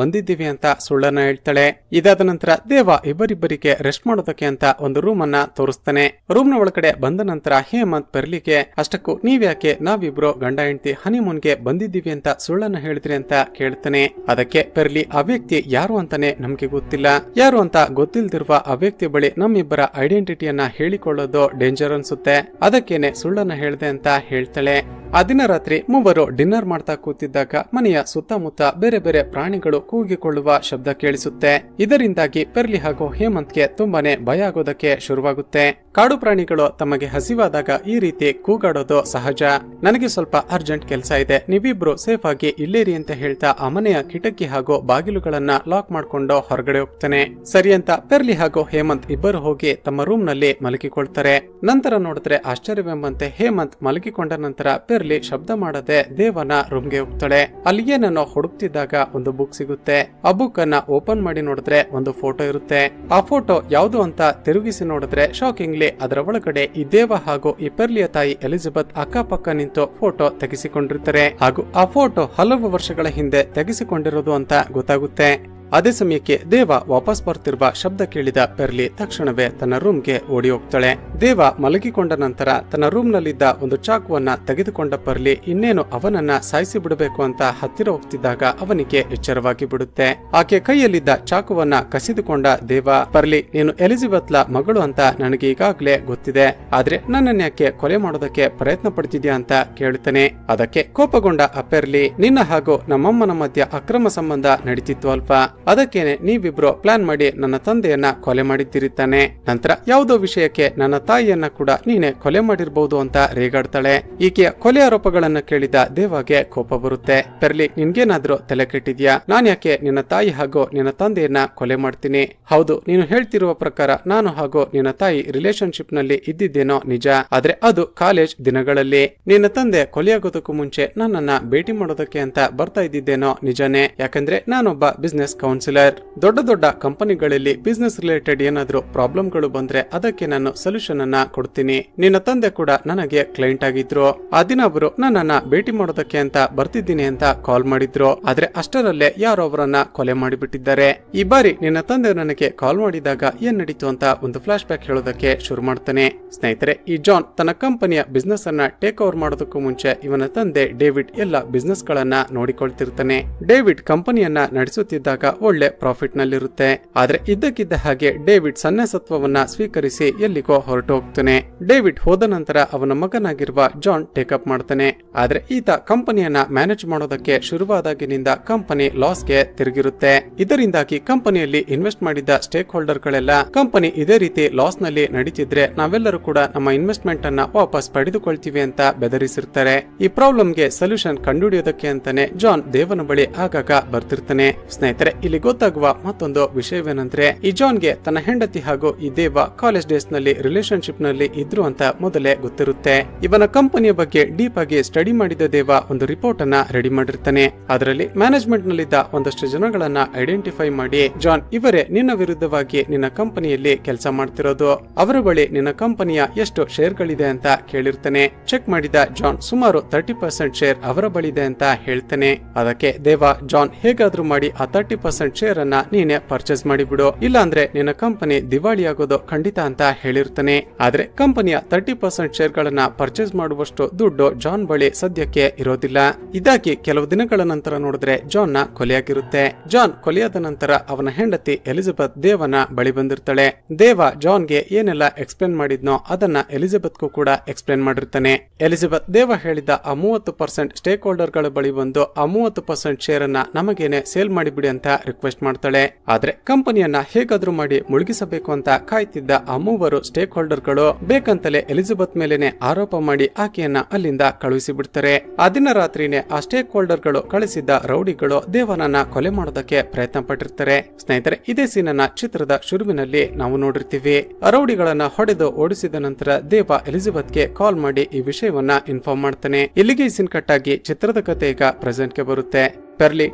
ಬಂದಿದ್ದೀವಿ ಅಂತ ಸುಳ್ಳನ್ನ ಹೇಳ್ತಾಳೆ. ಇದಾದ ನಂತರ ದೇವ ಇಬ್ಬರಿಬ್ಬರಿಗೆ ರೆಸ್ಟ್ ಮಾಡೋದಕ್ಕೆ ಅಂತ ಒಂದು ರೂಮ್ ಅನ್ನ ತೋರಿಸ್ತಾನೆ. ರೂಮ್ ನ ಒಳಗಡೆ ಬಂದ ನಂತರ ಹೇಮಂತ್ ಪೆರ್ಲಿಗೆ ಅಷ್ಟಕ್ಕೂ ನೀವ್ಯಾಕೆ ನಾವಿಬ್ರು ಗಂಡ ಹೆಂಡತಿ ಹನಿಮೂನ್ಗೆ ಬಂದಿದ್ದೀವಿ ಅಂತ ಸುಳ್ಳನ್ನ ಹೇಳಿದ್ರಿ ಅಂತ ಕೇಳ್ತಾನೆ. ಅದಕ್ಕೆ ಪೆರ್ಲಿ ಆ ವ್ಯಕ್ತಿ ಯಾರು ಅಂತಾನೆ ನಮ್ಗೆ ಗೊತ್ತಿಲ್ಲ, ಯಾರು ಅಂತ ಗೊತ್ತಿಲ್ದಿರುವ ಆ ವ್ಯಕ್ತಿ ಬಳಿ ನಮ್ಮಿಬ್ಬರ ಐಡೆಂಟಿಟಿಯನ್ನ ಹೇಳಿಕೊಳ್ಳೋದು ಡೇಂಜರ್ ಅನ್ಸುತ್ತೆ, ಅದಕ್ಕೇನೆ ಸುಳ್ಳನ್ನ ಹೇಳ್ದೆ ಅಂತ ಹೇಳ್ತಾಳೆ. ಆ ದಿನ ರಾತ್ರಿ ಮೂವರು ಡಿನ್ನರ್ ಮಾಡ್ತಾ ಕೂತಿದ್ದಾಗ ಮನೆಯ ಸುತ್ತಮುತ್ತ ಬೇರೆ ಬೇರೆ ಪ್ರಾಣಿಗಳು ಕೂಗಿಕೊಳ್ಳುವ ಶಬ್ದ ಕೇಳಿಸುತ್ತೆ. ಇದರಿಂದಾಗಿ ಪೆರ್ಲಿ ಹಾಗೂ ಹೇಮಂತ್ಗೆ ತುಂಬಾನೇ ಭಯ ಆಗೋದಕ್ಕೆ ಶುರುವಾಗುತ್ತೆ. ಕಾಡು ಪ್ರಾಣಿಗಳು ತಮಗೆ ಹಸಿವಾದಾಗ ಈ ರೀತಿ ಕೂಗಾಡೋದು ಸಹಜ. ನನಗೆ ಸ್ವಲ್ಪ ಅರ್ಜೆಂಟ್ ಕೆಲಸ ಇದೆ, ನೀವಿಬ್ರು ಸೇಫ್ ಆಗಿ ಇಲ್ಲೇರಿ ಅಂತ ಹೇಳ್ತಾ ಆ ಮನೆಯ ಕಿಟಕಿ ಹಾಗೂ ಬಾಗಿಲುಗಳನ್ನ ಲಾಕ್ ಮಾಡ್ಕೊಂಡು ಹೊರಗಡೆ ಹೋಗ್ತಾನೆ. ಸರಿ ಅಂತ ಪೆರ್ಲಿ ಹಾಗೂ ಹೇಮಂತ್ ಇಬ್ಬರು ಹೋಗಿ ತಮ್ಮ ರೂಮ್ ನಲ್ಲಿ ಮಲಗಿಕೊಳ್ತಾರೆ. ನಂತರ ನೋಡಿದ್ರೆ ಆಶ್ಚರ್ಯವೆಂಬಂತೆ ಹೇಮಂತ್ ಮಲಗಿಕೊಂಡ ನಂತರ ಪೆರ್ಲಿ ಶಬ್ದ ಮಾಡದೆ ದೇವನ ರೂಮ್ಗೆ ಹೋಗ್ತಾಳೆ. ಅಲ್ಲಿ ಏನನ್ನೋ ಹುಡುಕ್ತಿದ್ದಾಗ ಒಂದು ಬುಕ್ ಸಿಗುತ್ತೆ. ಆ ಬುಕ್ ಅನ್ನ ಓಪನ್ ಮಾಡಿ ನೋಡಿದ್ರೆ ಒಂದು ಫೋಟೋ ಇರುತ್ತೆ. ಆ ಫೋಟೋ ಯಾವುದು ಅಂತ ತಿರುಗಿಸಿ ನೋಡಿದ್ರೆ ಶಾಕಿಂಗ್ಲಿ ಅದರ ಒಳಗಡೆ ಈ ದೇವ ಹಾಗೂ ಈ ಪೆರ್ಲಿಯ ತಾಯಿ ಎಲಿಜಬೆತ್ ಅಕ್ಕಪಕ್ಕ ನಿಂತು ಫೋಟೋ ತೆಗೆಸಿಕೊಂಡಿರ್ತಾರೆ. ಹಾಗೂ ಆ ಫೋಟೋ ಹಲವು ವರ್ಷಗಳ ಹಿಂದೆ ತೆಗೆಸಿಕೊಂಡಿರೋದು ಅಂತ ಗೊತ್ತಾಗುತ್ತೆ. ಅದೇ ಸಮಯಕ್ಕೆ ದೇವ ವಾಪಸ್ ಬರ್ತಿರುವ ಶಬ್ದ ಕೇಳಿದ ಪೆರ್ಲಿ ತಕ್ಷಣವೇ ತನ್ನ ರೂಮ್ಗೆ ಓಡಿ ಹೋಗ್ತಾಳೆ. ದೇವ ಮಲಗಿಕೊಂಡ ನಂತರ ತನ್ನ ರೂಮ್ ನಲ್ಲಿದ್ದ ಒಂದು ಚಾಕುವನ್ನ ತೆಗೆದುಕೊಂಡ ಪೆರ್ಲಿ ಇನ್ನೇನು ಅವನನ್ನ ಸಾಯಿಸಿ ಬಿಡಬೇಕು ಅಂತ ಹತ್ತಿರ ಹೋಗ್ತಿದ್ದಾಗ ಅವನಿಗೆ ಎಚ್ಚರವಾಗಿ ಬಿಡುತ್ತೆ. ಆಕೆ ಕೈಯಲ್ಲಿದ್ದ ಚಾಕುವನ್ನ ಕಸಿದುಕೊಂಡ ದೇವ, ಪೆರ್ಲಿ ನೀನು ಎಲಿಜಬೆತ್ಲ ಮಗಳು ಅಂತ ನನಗೆ ಈಗಾಗ್ಲೇ ಗೊತ್ತಿದೆ, ಆದ್ರೆ ನನ್ನನ್ಯಾಕೆ ಕೊಲೆ ಮಾಡೋದಕ್ಕೆ ಪ್ರಯತ್ನ ಪಡ್ತಿದ್ಯಾ ಅಂತ ಕೇಳುತ್ತಾನೆ. ಅದಕ್ಕೆ ಕೋಪಗೊಂಡ ಆ ಪೆರ್ಲಿ, ನಿನ್ನ ಹಾಗೂ ನಮ್ಮಮ್ಮನ ಮಧ್ಯ ಅಕ್ರಮ ಸಂಬಂಧ ನಡೀತಿತ್ತು ಅಲ್ವಾ, ಅದಕ್ಕೇನೆ ನೀವಿಬ್ರು ಪ್ಲಾನ್ ಮಾಡಿ ನನ್ನ ತಂದೆಯನ್ನ ಕೊಲೆ ಮಾಡಿದ್ದೀರಿತಾನೆ. ನಂತರ ಯಾವುದೋ ವಿಷಯಕ್ಕೆ ನನ್ನ ತಾಯಿಯನ್ನ ಕೂಡ ನೀನೆ ಕೊಲೆ ಮಾಡಿರಬಹುದು ಅಂತ ರೇಗಾಡ್ತಾಳೆ. ಈಕೆಯ ಕೊಲೆ ಆರೋಪಗಳನ್ನ ಕೇಳಿದ ದೇವಗೆ ಕೋಪ ಬರುತ್ತೆ. ಪೆರ್ಲಿ ನಿನ್ಗೇನಾದ್ರೂ ತಲೆ ಕೆಟ್ಟಿದ್ಯಾ, ನಾನ್ ಯಾಕೆ ನಿನ್ನ ತಾಯಿ ಹಾಗೂ ನಿನ್ನ ತಂದೆಯನ್ನ ಕೊಲೆ ಮಾಡ್ತೀನಿ? ಹೌದು, ನೀನು ಹೇಳ್ತಿರುವ ಪ್ರಕಾರ ನಾನು ಹಾಗೂ ನಿನ್ನ ತಾಯಿ ರಿಲೇಶನ್ಶಿಪ್ ನಲ್ಲಿ ಇದ್ದಿದ್ದೇನೋ ನಿಜ, ಆದ್ರೆ ಅದು ಕಾಲೇಜ್ ದಿನಗಳಲ್ಲಿ. ನಿನ್ನ ತಂದೆ ಕೊಲೆಯಾಗೋದಕ್ಕೂ ಮುಂಚೆ ನನ್ನನ್ನ ಭೇಟಿ ಮಾಡೋದಕ್ಕೆ ಅಂತ ಬರ್ತಾ ಇದ್ದಿದ್ದೇನೋ ನಿಜಾನೇ, ಯಾಕಂದ್ರೆ ನಾನೊಬ್ಬ ಬಿಸ್ನೆಸ್ ಕೌನ್ಸಿಲರ್. ದೊಡ್ಡ ದೊಡ್ಡ ಕಂಪನಿಗಳಲ್ಲಿ ಬಿಸ್ನೆಸ್ ರಿಲೇಟೆಡ್ ಏನಾದ್ರೂ ಪ್ರಾಬ್ಲಮ್ಗಳು ಬಂದ್ರೆ ಅದಕ್ಕೆ ನಾನು ಸೊಲ್ಯೂಷನ್ ಅನ್ನ ಕೊಡ್ತೀನಿ. ನಿನ್ನ ತಂದೆ ಕೂಡ ನನಗೆ ಕ್ಲೈಂಟ್ ಆಗಿದ್ರು. ಆ ದಿನ ಅವರು ನನ್ನನ್ನ ಭೇಟಿ ಮಾಡೋದಕ್ಕೆ ಅಂತ ಬರ್ತಿದ್ದೀನಿ ಅಂತ ಕಾಲ್ ಮಾಡಿದ್ರು, ಆದ್ರೆ ಅಷ್ಟರಲ್ಲೇ ಯಾರೋ ಅವರನ್ನ ಕೊಲೆ ಮಾಡಿಬಿಟ್ಟಿದ್ದಾರೆ. ಈ ಬಾರಿ ನಿನ್ನ ತಂದೆ ನನಗೆ ಕಾಲ್ ಮಾಡಿದಾಗ ಏನ್ ನಡೀತು ಅಂತ ಒಂದು ಫ್ಲಾಶ್ ಬ್ಯಾಕ್ ಹೇಳೋದಕ್ಕೆ ಶುರು ಮಾಡ್ತಾನೆ. ಸ್ನೇಹಿತರೆ, ಈ ಜಾನ್ ತನ್ನ ಕಂಪನಿಯ ಬಿಸ್ನೆಸ್ ಅನ್ನ ಟೇಕ್ ಓವರ್ ಮಾಡೋದಕ್ಕೂ ಮುಂಚೆ ಇವನ ತಂದೆ ಡೇವಿಡ್ ಎಲ್ಲ ಬಿಸ್ನೆಸ್ ಗಳನ್ನ ನೋಡಿಕೊಳ್ತಿರ್ತಾನೆ. ಡೇವಿಡ್ ಕಂಪನಿಯನ್ನ ನಡೆಸುತ್ತಿದ್ದಾಗ ಒಳ್ಳೆ ಪ್ರಾಫಿಟ್ ನಲ್ಲಿರುತ್ತೆ. ಆದ್ರೆ ಇದ್ದಕ್ಕಿದ್ದ ಹಾಗೆ ಡೇವಿಡ್ ಸನ್ಯಾಸತ್ವವನ್ನ ಸ್ವೀಕರಿಸಿ ಎಲ್ಲಿಗೋ ಹೊರಟು ಹೋಗ್ತಾನೆ. ಡೇವಿಡ್ ಹೋದ ನಂತರ ಅವನ ಮಗನಾಗಿರುವ ಜಾನ್ ಟೇಕಪ್ ಮಾಡ್ತಾನೆ. ಆದ್ರೆ ಈತ ಕಂಪನಿಯನ್ನ ಮ್ಯಾನೇಜ್ ಮಾಡೋದಕ್ಕೆ ಶುರುವಾದಾಗಿನಿಂದ ಕಂಪನಿ ಲಾಸ್ಗೆ ತಿರುಗಿರುತ್ತೆ. ಇದರಿಂದಾಗಿ ಕಂಪನಿಯಲ್ಲಿ ಇನ್ವೆಸ್ಟ್ ಮಾಡಿದ ಸ್ಟೇಕ್ ಹೋಲ್ಡರ್ ಗಳೆಲ್ಲ ಕಂಪನಿ ಇದೇ ರೀತಿ ಲಾಸ್ ನಲ್ಲಿ ನಡೀತಿದ್ರೆ ನಾವೆಲ್ಲರೂ ಕೂಡ ನಮ್ಮ ಇನ್ವೆಸ್ಟ್ಮೆಂಟ್ ಅನ್ನ ವಾಪಸ್ ಪಡೆದುಕೊಳ್ತೀವಿ ಅಂತ ಬೆದರಿಸಿರ್ತಾರೆ. ಈ ಪ್ರಾಬ್ಲಮ್ಗೆ ಸೊಲ್ಯೂಷನ್ ಕಂಡುಹಿಡಿಯೋದಕ್ಕೆ ಅಂತಾನೆ ಜಾನ್ ದೇವನ ಬಳಿ ಆಗಾಗ ಬರ್ತಿರ್ತಾನೆ. ಸ್ನೇಹಿತರೆ, ಇಲ್ಲಿ ಗೊತ್ತಾಗುವ ಮತ್ತೊಂದು ವಿಷಯವೇನೆಂದ್ರೆ ಈ ಜಾನ್ಗೆ ತನ್ನ ಹೆಂಡತಿ ಹಾಗೂ ಈ ದೇವ ಕಾಲೇಜ್ ಡೇಸ್ ನಲ್ಲಿ ರಿಲೇಶನ್ಶಿಪ್ ನಲ್ಲಿ ಇದ್ರು ಅಂತ ಮೊದಲೇ ಗೊತ್ತಿರುತ್ತೆ. ಇವನ ಕಂಪನಿಯ ಬಗ್ಗೆ ಡೀಪ್ ಆಗಿ ಸ್ಟಡಿ ಮಾಡಿದ ದೇವ ಒಂದು ರಿಪೋರ್ಟ್ ಅನ್ನ ರೆಡಿ ಮಾಡಿರ್ತಾನೆ. ಅದರಲ್ಲಿ ಮ್ಯಾನೇಜ್ಮೆಂಟ್ ನಲ್ಲಿದ್ದ ಒಂದಷ್ಟು ಜನಗಳನ್ನ ಐಡೆಂಟಿಫೈ ಮಾಡಿ, ಜಾನ್ ಇವರೇ ನಿನ್ನ ವಿರುದ್ಧವಾಗಿ ನಿನ್ನ ಕಂಪನಿಯಲ್ಲಿ ಕೆಲಸ ಮಾಡ್ತಿರೋದು, ಅವರ ಬಳಿ ನಿನ್ನ ಕಂಪನಿಯ ಎಷ್ಟು ಶೇರ್ ಗಳಿದೆ ಅಂತ ಕೇಳಿರ್ತಾನೆ. ಚೆಕ್ ಮಾಡಿದ ಜಾನ್ ಸುಮಾರು 30% ಶೇರ್ ಅವರ ಬಳಿದೆ ಅಂತ ಹೇಳ್ತಾನೆ. ಅದಕ್ಕೆ ದೇವ, ಜಾನ್ ಹೇಗಾದ್ರೂ ಮಾಡಿ ಆ 30% ಶೇರ್ ಅನ್ನ ನೀನೆ ಪರ್ಚೇಸ್ ಮಾಡಿಬಿಡು, ಇಲ್ಲ ಅಂದ್ರೆ ನಿನ್ನ ಕಂಪನಿ ದಿವಾಳಿ ಆಗೋದು ಖಂಡಿತ ಅಂತ ಹೇಳಿರ್ತಾನೆ. ಆದ್ರೆ ಕಂಪನಿಯ 30% ಶೇರ್ ಗಳನ್ನ ಪರ್ಚೇಸ್ ಮಾಡುವಷ್ಟು ದುಡ್ಡು ಜಾನ್ ಬಳಿ ಸದ್ಯಕ್ಕೆ ಇರೋದಿಲ್ಲ. ಇದಾಗಿ ಕೆಲವು ದಿನಗಳ ನಂತರ ನೋಡಿದ್ರೆ ಜಾನ್ ನ ಕೊಲೆಯಾಗಿರುತ್ತೆ. ಜಾನ್ ಕೊಲೆಯಾದ ನಂತರ ಅವನ ಹೆಂಡತಿ ಎಲಿಜಬೆತ್ ದೇವನ ಬಳಿ ಬಂದಿರ್ತಾಳೆ. ದೇವ ಜಾನ್ಗೆ ಏನೆಲ್ಲ ಎಕ್ಸ್ಪ್ಲೇನ್ ಮಾಡಿದ್ನೋ ಅದನ್ನ ಎಲಿಜಬೆತ್ಗೂ ಕೂಡ ಎಕ್ಸ್ಪ್ಲೇನ್ ಮಾಡಿರ್ತಾನೆ. ಎಲಿಜಬೆತ್ ದೇವ ಹೇಳಿದ ಆ 30% ಸ್ಟೇಕ್ ಹೋಲ್ಡರ್ ಗಳ ಬಳಿ ಬಂದು ಆ 30% ಶೇರ್ ಅನ್ನ ನಮಗೇನೆ ಸೇಲ್ ಮಾಡಿಬಿಡಿ ಅಂತ ರಿಕ್ವೆಸ್ಟ್ ಮಾಡ್ತಾಳೆ. ಆದ್ರೆ ಕಂಪನಿಯನ್ನ ಹೇಗಾದ್ರೂ ಮಾಡಿ ಮುಳುಗಿಸಬೇಕು ಅಂತ ಕಾಯ್ತಿದ್ದ ಆ ಮೂವರು ಸ್ಟೇಕ್ ಹೋಲ್ಡರ್ ಗಳು ಬೇಕಂತಲೇ ಎಲಿಜಬೆತ್ ಮೇಲೆನೆ ಆರೋಪ ಮಾಡಿ ಆಕೆಯನ್ನ ಅಲ್ಲಿಂದ ಕಳುಹಿಸಿ ಬಿಡ್ತಾರೆ. ಆ ದಿನ ರಾತ್ರಿನೇ ಆ ಸ್ಟೇಕ್ ಹೋಲ್ಡರ್ ಗಳು ಕಳಿಸಿದ್ದ ರೌಡಿಗಳು ದೇವನನ್ನ ಕೊಲೆ ಮಾಡೋದಕ್ಕೆ ಪ್ರಯತ್ನ ಪಟ್ಟಿರ್ತಾರೆ. ಸ್ನೇಹಿತರೆ, ಇದೇ ಸೀನನ್ನ ಚಿತ್ರದ ಶುರುವಿನಲ್ಲಿ ನಾವು ನೋಡಿರ್ತೀವಿ. ರೌಡಿಗಳನ್ನ ಹೊಡೆದು ಓಡಿಸಿದ ನಂತರ ದೇವ ಎಲಿಜಬೆತ್ಗೆ ಕಾಲ್ ಮಾಡಿ ಈ ವಿಷಯವನ್ನ ಇನ್ಫಾರ್ಮ್ ಮಾಡ್ತಾನೆ. ಇಲ್ಲಿಗೆ ಈ ಸೀನ್ ಕಟ್ ಆಗಿ ಚಿತ್ರದ ಕಥೆ ಈಗ ಪ್ರೆಸೆಂಟ್ ಗೆ ಬರುತ್ತೆ. ಪೆರ್ಲಿ,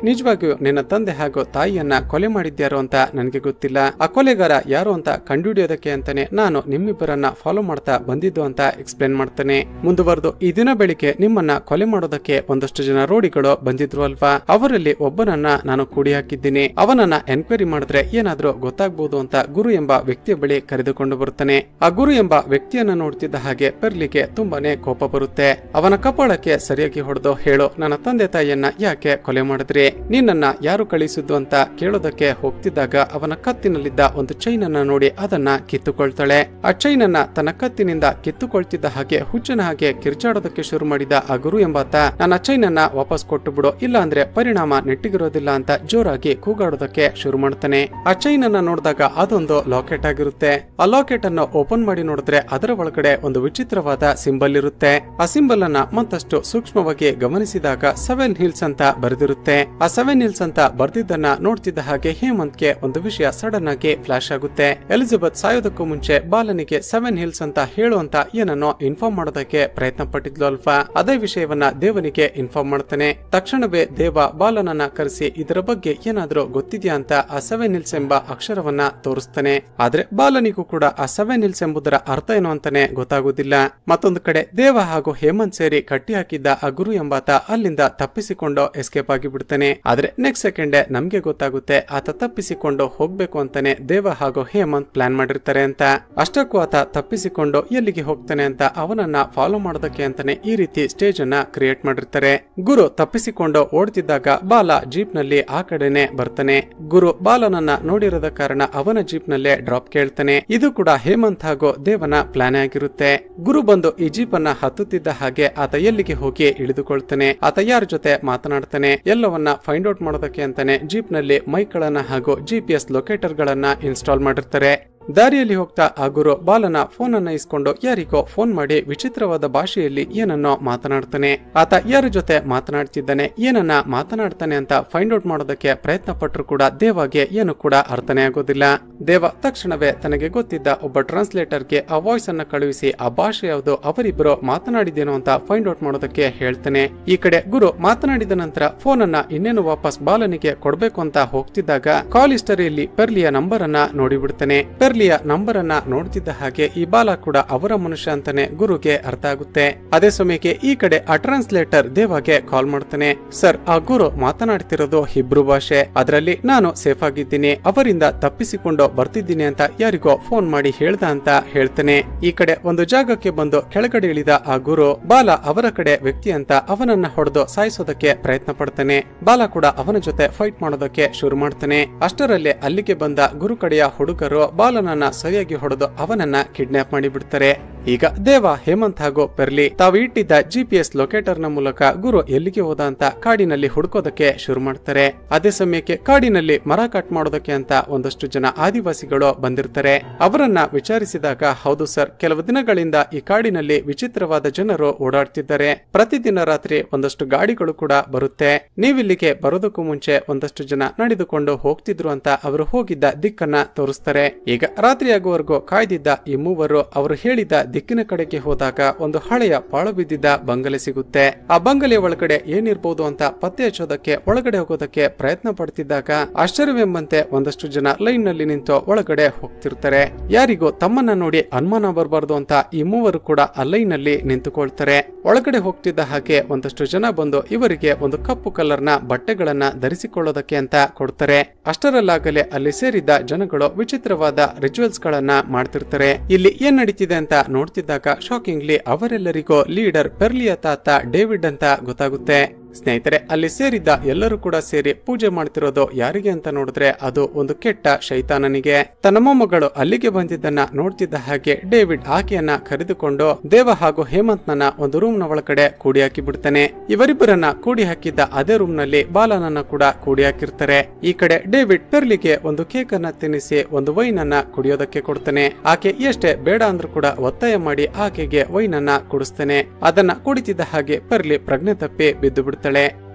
ನಿಜವಾಗಿಯೂ ನಿನ್ನ ತಂದೆ ಹಾಗೂ ತಾಯಿಯನ್ನ ಕೊಲೆ ಮಾಡಿದ್ಯಾರೋ ಅಂತ ನನಗೆ ಗೊತ್ತಿಲ್ಲ. ಆ ಕೊಲೆಗಾರ ಯಾರು ಅಂತ ಕಂಡುಹಿಡಿಯೋದಕ್ಕೆ ಅಂತಾನೆ ನಾನು ನಿಮ್ಮಿಬ್ಬರನ್ನ ಫಾಲೋ ಮಾಡ್ತಾ ಬಂದಿದ್ದು ಅಂತ ಎಕ್ಸ್ಪ್ಲೇನ್ ಮಾಡ್ತಾನೆ. ಮುಂದುವರೆದು, ಈ ದಿನ ಬೆಳಿಗ್ಗೆ ನಿಮ್ಮನ್ನ ಕೊಲೆ ಮಾಡೋದಕ್ಕೆ ಒಂದಷ್ಟು ಜನ ರೋಡಿಗಳು ಬಂದಿದ್ರು ಅಲ್ವಾ, ಅವರಲ್ಲಿ ಒಬ್ಬನನ್ನ ನಾನು ಕೂಡಿ ಹಾಕಿದ್ದೀನಿ. ಅವನನ್ನ ಎನ್ಕ್ವೈರಿ ಮಾಡಿದ್ರೆ ಏನಾದ್ರೂ ಗೊತ್ತಾಗ್ಬಹುದು ಅಂತ ಗುರು ಎಂಬ ವ್ಯಕ್ತಿಯ ಬಳಿ ಕರೆದುಕೊಂಡು ಬರುತ್ತಾನೆ. ಆ ಗುರು ಎಂಬ ವ್ಯಕ್ತಿಯನ್ನ ನೋಡ್ತಿದ್ದ ಹಾಗೆ ಪೆರ್ಲಿಗೆ ತುಂಬಾನೇ ಕೋಪ ಬರುತ್ತೆ. ಅವನ ಕಪಾಳಕ್ಕೆ ಸರಿಯಾಗಿ ಹೊಡೆದು, ಹೇಳು, ನನ್ನ ತಂದೆ ತಾಯಿಯನ್ನ ಯಾಕೆ ಕೊಲೆ ಮಾಡಿದ್ರಿ? ನಿನ್ನನ್ನ ಯಾರು ಕಳಿಸಿದ್ದು ಅಂತ ಕೇಳೋದಕ್ಕೆ ಹೋಗ್ತಿದ್ದಾಗ ಅವನ ಕತ್ತಿನಲ್ಲಿದ್ದ ಒಂದು ಚೈನ್ ಅನ್ನ ನೋಡಿ ಅದನ್ನ ಕಿತ್ತುಕೊಳ್ತಾಳೆ. ಆ ಚೈನ್ ಅನ್ನ ತನ್ನ ಕತ್ತಿನಿಂದ ಕಿತ್ತುಕೊಳ್ತಿದ್ದ ಹಾಗೆ ಹುಚ್ಚನ ಹಾಗೆ ಕಿರ್ಚಾಡೋದಕ್ಕೆ ಶುರು ಮಾಡಿದ ಆ ಗುರು ಎಂಬಾತ, ನನ್ನ ಚೈನ್ ಅನ್ನ ವಾಪಸ್ ಕೊಟ್ಟು ಬಿಡು, ಇಲ್ಲ ಅಂದ್ರೆ ಪರಿಣಾಮ ನೆಟ್ಟಿಗಿರೋದಿಲ್ಲ ಅಂತ ಜೋರಾಗಿ ಕೂಗಾಡೋದಕ್ಕೆ ಶುರು ಮಾಡ್ತಾನೆ. ಆ ಚೈನ್ ಅನ್ನ ನೋಡಿದಾಗ ಅದೊಂದು ಲಾಕೆಟ್ ಆಗಿರುತ್ತೆ. ಆ ಲಾಕೆಟ್ ಅನ್ನು ಓಪನ್ ಮಾಡಿ ನೋಡಿದ್ರೆ ಅದರ ಒಳಗಡೆ ಒಂದು ವಿಚಿತ್ರವಾದ ಸಿಂಬಲ್ ಇರುತ್ತೆ. ಆ ಸಿಂಬಲ್ ಅನ್ನ ಮತ್ತಷ್ಟು ಸೂಕ್ಷ್ಮವಾಗಿ ಗಮನಿಸಿದಾಗ 7 ಹಿಲ್ಸ್ ಅಂತ ಬರೆದಿರುತ್ತೆ. ಆ 7 ಹಿಲ್ಸ್ ಅಂತ ಬರ್ದಿದ್ದನ್ನ ನೋಡ್ತಿದ್ದ ಹಾಗೆ ಹೇಮಂತ್ಗೆ ಒಂದು ವಿಷಯ ಸಡನ್ ಆಗಿ ಫ್ಲಾಶ್ ಆಗುತ್ತೆ. ಎಲಿಜಬೆತ್ ಸಾಯೋದಕ್ಕೂ ಮುಂಚೆ ಬಾಲನಿಗೆ 7 ಹಿಲ್ಸ್ ಅಂತ ಹೇಳುವಂತ ಏನನ್ನೋ ಇನ್ಫಾರ್ಮ್ ಮಾಡೋದಕ್ಕೆ ಪ್ರಯತ್ನ ಪಟ್ಟಿದ್ಲು ಅಲ್ವಾ, ಅದೇ ವಿಷಯವನ್ನ ದೇವನಿಗೆ ಇನ್ಫಾರ್ಮ್ ಮಾಡ್ತಾನೆ. ತಕ್ಷಣವೇ ದೇವ ಬಾಲನನ್ನ ಕರೆಸಿ ಇದರ ಬಗ್ಗೆ ಏನಾದ್ರೂ ಗೊತ್ತಿದ್ಯಾ ಅಂತ ಆ 7 ಹಿಲ್ಸ್ ಎಂಬ ಅಕ್ಷರವನ್ನ ತೋರಿಸ್ತಾನೆ. ಆದ್ರೆ ಬಾಲನಿಗೂ ಕೂಡ ಆ 7 ಹಿಲ್ಸ್ ಎಂಬುದರ ಅರ್ಥ ಏನು ಅಂತಾನೆ ಗೊತ್ತಾಗುದಿಲ್ಲ. ಮತ್ತೊಂದು ಕಡೆ ದೇವ ಹಾಗೂ ಹೇಮಂತ್ ಸೇರಿ ಕಟ್ಟಿ ಹಾಕಿದ್ದ ಆ ಗುರು ಎಂಬಾತ ಅಲ್ಲಿಂದ ತಪ್ಪಿಸಿಕೊಂಡು ಎಸ್ಕೇಪ್ ಆಗಿ ಬಿಡ್ತಾನೆ. ಆದ್ರೆ ನೆಕ್ಸ್ಟ್ ಸೆಕೆಂಡ್ ನಮ್ಗೆ ಗೊತ್ತಾಗುತ್ತೆ ಆತ ತಪ್ಪಿಸಿಕೊಂಡು ಹೋಗ್ಬೇಕು ಅಂತಾನೆ ದೇವ ಹಾಗೂ ಹೇಮಂತ್ ಪ್ಲಾನ್ ಮಾಡಿರ್ತಾರೆ ಅಂತ. ಅಷ್ಟಕ್ಕೂ ಆತ ತಪ್ಪಿಸಿಕೊಂಡು ಎಲ್ಲಿಗೆ ಹೋಗ್ತಾನೆ ಅಂತ ಅವನನ್ನ ಫಾಲೋ ಮಾಡೋದಕ್ಕೆ ಅಂತಾನೆ ಈ ರೀತಿ ಸ್ಟೇಜ್ ಅನ್ನ ಕ್ರಿಯೇಟ್ ಮಾಡಿರ್ತಾರೆ. ಗುರು ತಪ್ಪಿಸಿಕೊಂಡು ಓಡ್ತಿದ್ದಾಗ ಬಾಲ ಜೀಪ್ ನಲ್ಲಿ ಆ ಕಡೆನೆ ಬರ್ತಾನೆ. ಗುರು ಬಾಲನನ್ನ ನೋಡಿರೋದ ಕಾರಣ ಅವನ ಜೀಪ್ ನಲ್ಲೇ ಡ್ರಾಪ್ ಕೇಳ್ತಾನೆ. ಇದು ಕೂಡ ಹೇಮಂತ್ ಹಾಗೂ ದೇವನ ಪ್ಲಾನ್ ಆಗಿರುತ್ತೆ. ಗುರು ಬಂದು ಈ ಜೀಪ್ ಅನ್ನ ಹತ್ತುತ್ತಿದ್ದ ಹಾಗೆ ಆತ ಎಲ್ಲಿಗೆ ಹೋಗಿ ಇಳಿದುಕೊಳ್ತಾನೆ. ಆತ ಯಾರ ಜೊತೆ ಮಾತನಾಡ್ತಾನೆ ಎಲ್ಲವನ್ನ ಫೈಂಡ್ ಔಟ್ ಮಾಡೋದಕ್ಕೆ ಅಂತಾನೆ ಜೀಪ್ ನಲ್ಲಿ ಮೈಕ್ ಗಳನ್ನ ಹಾಗೂ GPS ಲೊಕೇಟರ್ ಗಳನ್ನ ಇನ್ಸ್ಟಾಲ್ ಮಾಡಿರ್ತಾರೆ. ದಾರಿಯಲ್ಲಿ ಹೋಗ್ತಾ ಆ ಗುರು ಬಾಲನ ಫೋನ್ ಅನ್ನ ಇಸ್ಕೊಂಡು ಯಾರಿಗೋ ಫೋನ್ ಮಾಡಿ ವಿಚಿತ್ರವಾದ ಭಾಷೆಯಲ್ಲಿ ಏನನ್ನೋ ಮಾತನಾಡ್ತಾನೆ. ಆತ ಯಾರ ಜೊತೆ ಮಾತನಾಡ್ತಿದ್ದಾನೆ, ಏನನ್ನ ಮಾತನಾಡ್ತಾನೆ ಅಂತ ಫೈಂಡ್ ಔಟ್ ಮಾಡೋದಕ್ಕೆ ಪ್ರಯತ್ನ ಪಟ್ಟರು ಕೂಡ ದೇವಗೆ ಏನು ಕೂಡ ಅರ್ಥನೇ ಆಗೋದಿಲ್ಲ. ದೇವ ತಕ್ಷಣವೇ ತನಗೆ ಗೊತ್ತಿದ್ದ ಒಬ್ಬ ಟ್ರಾನ್ಸ್ಲೇಟರ್ಗೆ ಆ ವಾಯ್ಸ್ ಅನ್ನ ಕಳುಹಿಸಿ ಆ ಭಾಷೆ ಯಾವುದು ಅವರಿಬ್ಬರು ಮಾತನಾಡಿದೇನೋ ಅಂತ ಫೈಂಡ್ ಔಟ್ ಮಾಡೋದಕ್ಕೆ ಹೇಳ್ತಾನೆ. ಈ ಕಡೆ ಗುರು ಮಾತನಾಡಿದ ನಂತರ ಫೋನ್ ಅನ್ನ ಇನ್ನೇನು ವಾಪಸ್ ಬಾಲನಿಗೆ ಕೊಡ್ಬೇಕು ಅಂತ ಹೋಗ್ತಿದ್ದಾಗ ಕಾಲ್ ಹಿಸ್ಟರಿಯಲ್ಲಿ ಪೆರ್ಲಿಯ ನಂಬರ್ ಅನ್ನ ನೋಡಿಬಿಡ್ತಾನೆ. ಪೆರ್ಲಿಯ ನಂಬರ್ ಅನ್ನ ನೋಡ್ತಿದ್ದ ಹಾಗೆ ಈ ಬಾಲ ಕೂಡ ಅವರ ಮನುಷ್ಯ ಅಂತಾನೆ ಗುರುಗೆ ಅರ್ಥ ಆಗುತ್ತೆ. ಅದೇ ಸಮಯಕ್ಕೆ ಈ ಕಡೆ ಆ ಟ್ರಾನ್ಸ್ಲೇಟರ್ ದೇವಗೆ ಕಾಲ್ ಮಾಡ್ತಾನೆ. ಸರ್, ಆ ಗುರು ಮಾತನಾಡ್ತಿರೋದು ಹಿಬ್ರು ಭಾಷೆ, ಅದರಲ್ಲಿ ನಾನು ಸೇಫ್ ಆಗಿದ್ದೀನಿ, ಅವರಿಂದ ತಪ್ಪಿಸಿಕೊಂಡು ಬರ್ತಿದ್ದೀನಿ ಅಂತ ಯಾರಿಗೋ ಫೋನ್ ಮಾಡಿ ಹೇಳ್ದ ಅಂತ ಹೇಳ್ತಾನೆ. ಈ ಕಡೆ ಒಂದು ಜಾಗಕ್ಕೆ ಬಂದು ಕೆಳಗಡೆ ಇಳಿದ ಆ ಗುರು ಬಾಲ ಅವರ ಕಡೆ ವ್ಯಕ್ತಿ ಅಂತ ಅವನನ್ನ ಹೊಡೆದು ಸಾಯಿಸೋದಕ್ಕೆ ಪ್ರಯತ್ನ ಪಡ್ತಾನೆ. ಬಾಲ ಕೂಡ ಅವನ ಜೊತೆ ಫೈಟ್ ಮಾಡೋದಕ್ಕೆ ಶುರು ಮಾಡ್ತಾನೆ. ಅಷ್ಟರಲ್ಲೇ ಅಲ್ಲಿಗೆ ಬಂದ ಗುರು ಕಡೆಯ ಹುಡುಗರು ಬಾಲನನ್ನ ಸರಿಯಾಗಿ ಹೊಡೆದು ಅವನನ್ನ ಕಿಡ್ನಾಪ್ ಮಾಡಿ ಬಿಡ್ತಾರೆ. ಈಗ ದೇವ, ಹೇಮಂತ್ ಹಾಗೂ ಪೆರ್ಲಿ ತಾವು ಇಟ್ಟಿದ್ದ GPS ಲೊಕೇಟರ್ ನ ಮೂಲಕ ಗುರು ಎಲ್ಲಿಗೆ ಹೋದ ಅಂತ ಕಾಡಿನಲ್ಲಿ ಹುಡುಕೋದಕ್ಕೆ ಶುರು ಮಾಡ್ತಾರೆ. ಅದೇ ಸಮಯಕ್ಕೆ ಕಾಡಿನಲ್ಲಿ ಮರ ಕಟ್ ಮಾಡೋದಕ್ಕೆ ಅಂತ ಒಂದಷ್ಟು ಜನ ಆದಿವಾಸಿಗಳು ಬಂದಿರ್ತಾರೆ. ಅವರನ್ನ ವಿಚಾರಿಸಿದಾಗ, ಹೌದು ಸರ್, ಕೆಲವು ದಿನಗಳಿಂದ ಈ ಕಾಡಿನಲ್ಲಿ ವಿಚಿತ್ರವಾದ ಜನರು ಓಡಾಡ್ತಿದ್ದಾರೆ. ಪ್ರತಿದಿನ ರಾತ್ರಿ ಒಂದಷ್ಟು ಗಾಡಿಗಳು ಕೂಡ ಬರುತ್ತೆ. ನೀವಿಲ್ಲಿಗೆ ಬರೋದಕ್ಕೂ ಮುಂಚೆ ಒಂದಷ್ಟು ಜನ ನಡೆದುಕೊಂಡು ಹೋಗ್ತಿದ್ರು ಅಂತ ಅವರು ಹೋಗಿದ್ದ ದಿಕ್ಕನ್ನ ತೋರಿಸ್ತಾರೆ. ಈಗ ರಾತ್ರಿ ಆಗುವವರೆಗೂ ಕಾಯ್ದಿದ್ದ ಈ ಮೂವರು ಅವರು ಹೇಳಿದ ದಿಕ್ಕಿನ ಕಡೆಗೆ ಹೋದಾಗ ಒಂದು ಹಳೆಯ ಪಾಳು ಬಿದ್ದಿದ್ದ ಬಂಗಲೆ ಸಿಗುತ್ತೆ. ಆ ಬಂಗಲೆಯ ಒಳಗಡೆ ಏನಿರ್ಬೋದು ಅಂತ ಪತ್ತೆ ಹಚ್ಚೋದಕ್ಕೆ ಒಳಗಡೆ ಹೋಗೋದಕ್ಕೆ ಪ್ರಯತ್ನ ಪಡ್ತಿದ್ದಾಗ ಆಶ್ಚರ್ಯವೆಂಬಂತೆ ಒಂದಷ್ಟು ಜನ ಲೈನ್ ನಲ್ಲಿ ನಿಂತು ಒಳಗಡೆ ಹೋಗ್ತಿರ್ತಾರೆ. ಯಾರಿಗೂ ತಮ್ಮನ್ನ ನೋಡಿ ಅನುಮಾನ ಬರಬಾರ್ದು ಅಂತ ಈ ಮೂವರು ಕೂಡ ಆ ಲೈನ್ ನಲ್ಲಿ ನಿಂತುಕೊಳ್ತಾರೆ. ಒಳಗಡೆ ಹೋಗ್ತಿದ್ದ ಹಾಗೆ ಒಂದಷ್ಟು ಜನ ಬಂದು ಇವರಿಗೆ ಒಂದು ಕಪ್ಪು ಕಲರ್ನ ಬಟ್ಟೆಗಳನ್ನ ಧರಿಸಿಕೊಳ್ಳೋದಕ್ಕೆ ಅಂತ ಕೊಡ್ತಾರೆ. ಅಷ್ಟರಲ್ಲಾಗಲೇ ಅಲ್ಲಿ ಸೇರಿದ್ದ ಜನಗಳು ವಿಚಿತ್ರವಾದ ರಿಚುವಲ್ಸ್ ಗಳನ್ನ ಮಾಡ್ತಿರ್ತಾರೆ. ಇಲ್ಲಿ ಏನ್ ನಡೀತಿದೆ ಅಂತ ನೋಡ್ತಿದ್ದಾಗ ಶಾಕಿಂಗ್ಲಿ ಅವರೆಲ್ಲರಿಗೂ ಲೀಡರ್ ಪೆರ್ಲಿಯ ತಾತ ಡೇವಿಡ್ ಅಂತ ಗೊತ್ತಾಗುತ್ತೆ. ಸ್ನೇಹಿತರೆ, ಅಲ್ಲಿ ಸೇರಿದ್ದ ಎಲ್ಲರೂ ಕೂಡ ಸೇರಿ ಪೂಜೆ ಮಾಡ್ತಿರೋದು ಯಾರಿಗೆ ಅಂತ ನೋಡಿದ್ರೆ ಅದು ಒಂದು ಕೆಟ್ಟ ಶೈತಾನನಿಗೆ. ತನ್ನ ಮೊಮ್ಮಗಳು ಅಲ್ಲಿಗೆ ಬಂದಿದ್ದನ್ನ ನೋಡ್ತಿದ್ದ ಹಾಗೆ ಡೇವಿಡ್ ಆಕೆಯನ್ನ ಕರೆದುಕೊಂಡು ದೇವ ಹಾಗೂ ಹೇಮಂತ್ನ ಒಂದು ರೂಮ್ ನ ಒಳಗಡೆ ಕೂಡಿ ಹಾಕಿ ಬಿಡ್ತಾನೆ. ಇವರಿಬ್ಬರನ್ನ ಕೂಡಿ ಹಾಕಿದ್ದ ಅದೇ ರೂಮ್ ನಲ್ಲಿ ಬಾಲನನ್ನ ಕೂಡ ಕೂಡಿ ಹಾಕಿರ್ತಾರೆ. ಈ ಕಡೆ ಡೇವಿಡ್ ಪೆರ್ಲಿಗೆ ಒಂದು ಕೇಕ್ ಅನ್ನ ತಿನ್ನಿಸಿ ಒಂದು ವೈನ್ ಅನ್ನ ಕುಡಿಯೋದಕ್ಕೆ ಕೊಡ್ತಾನೆ. ಆಕೆ ಎಷ್ಟೇ ಬೇಡ ಅಂದ್ರೂ ಕೂಡ ಒತ್ತಾಯ ಮಾಡಿ ಆಕೆಗೆ ವೈನ್ ಅನ್ನ ಕುಡಿಸ್ತಾನೆ. ಅದನ್ನ ಕುಡಿತಿದ್ದ ಹಾಗೆ ಪೆರ್ಲಿ ಪ್ರಜ್ಞೆ ತಪ್ಪಿ ಬಿದ್ದು ಬಿಡ್ತಾನೆ.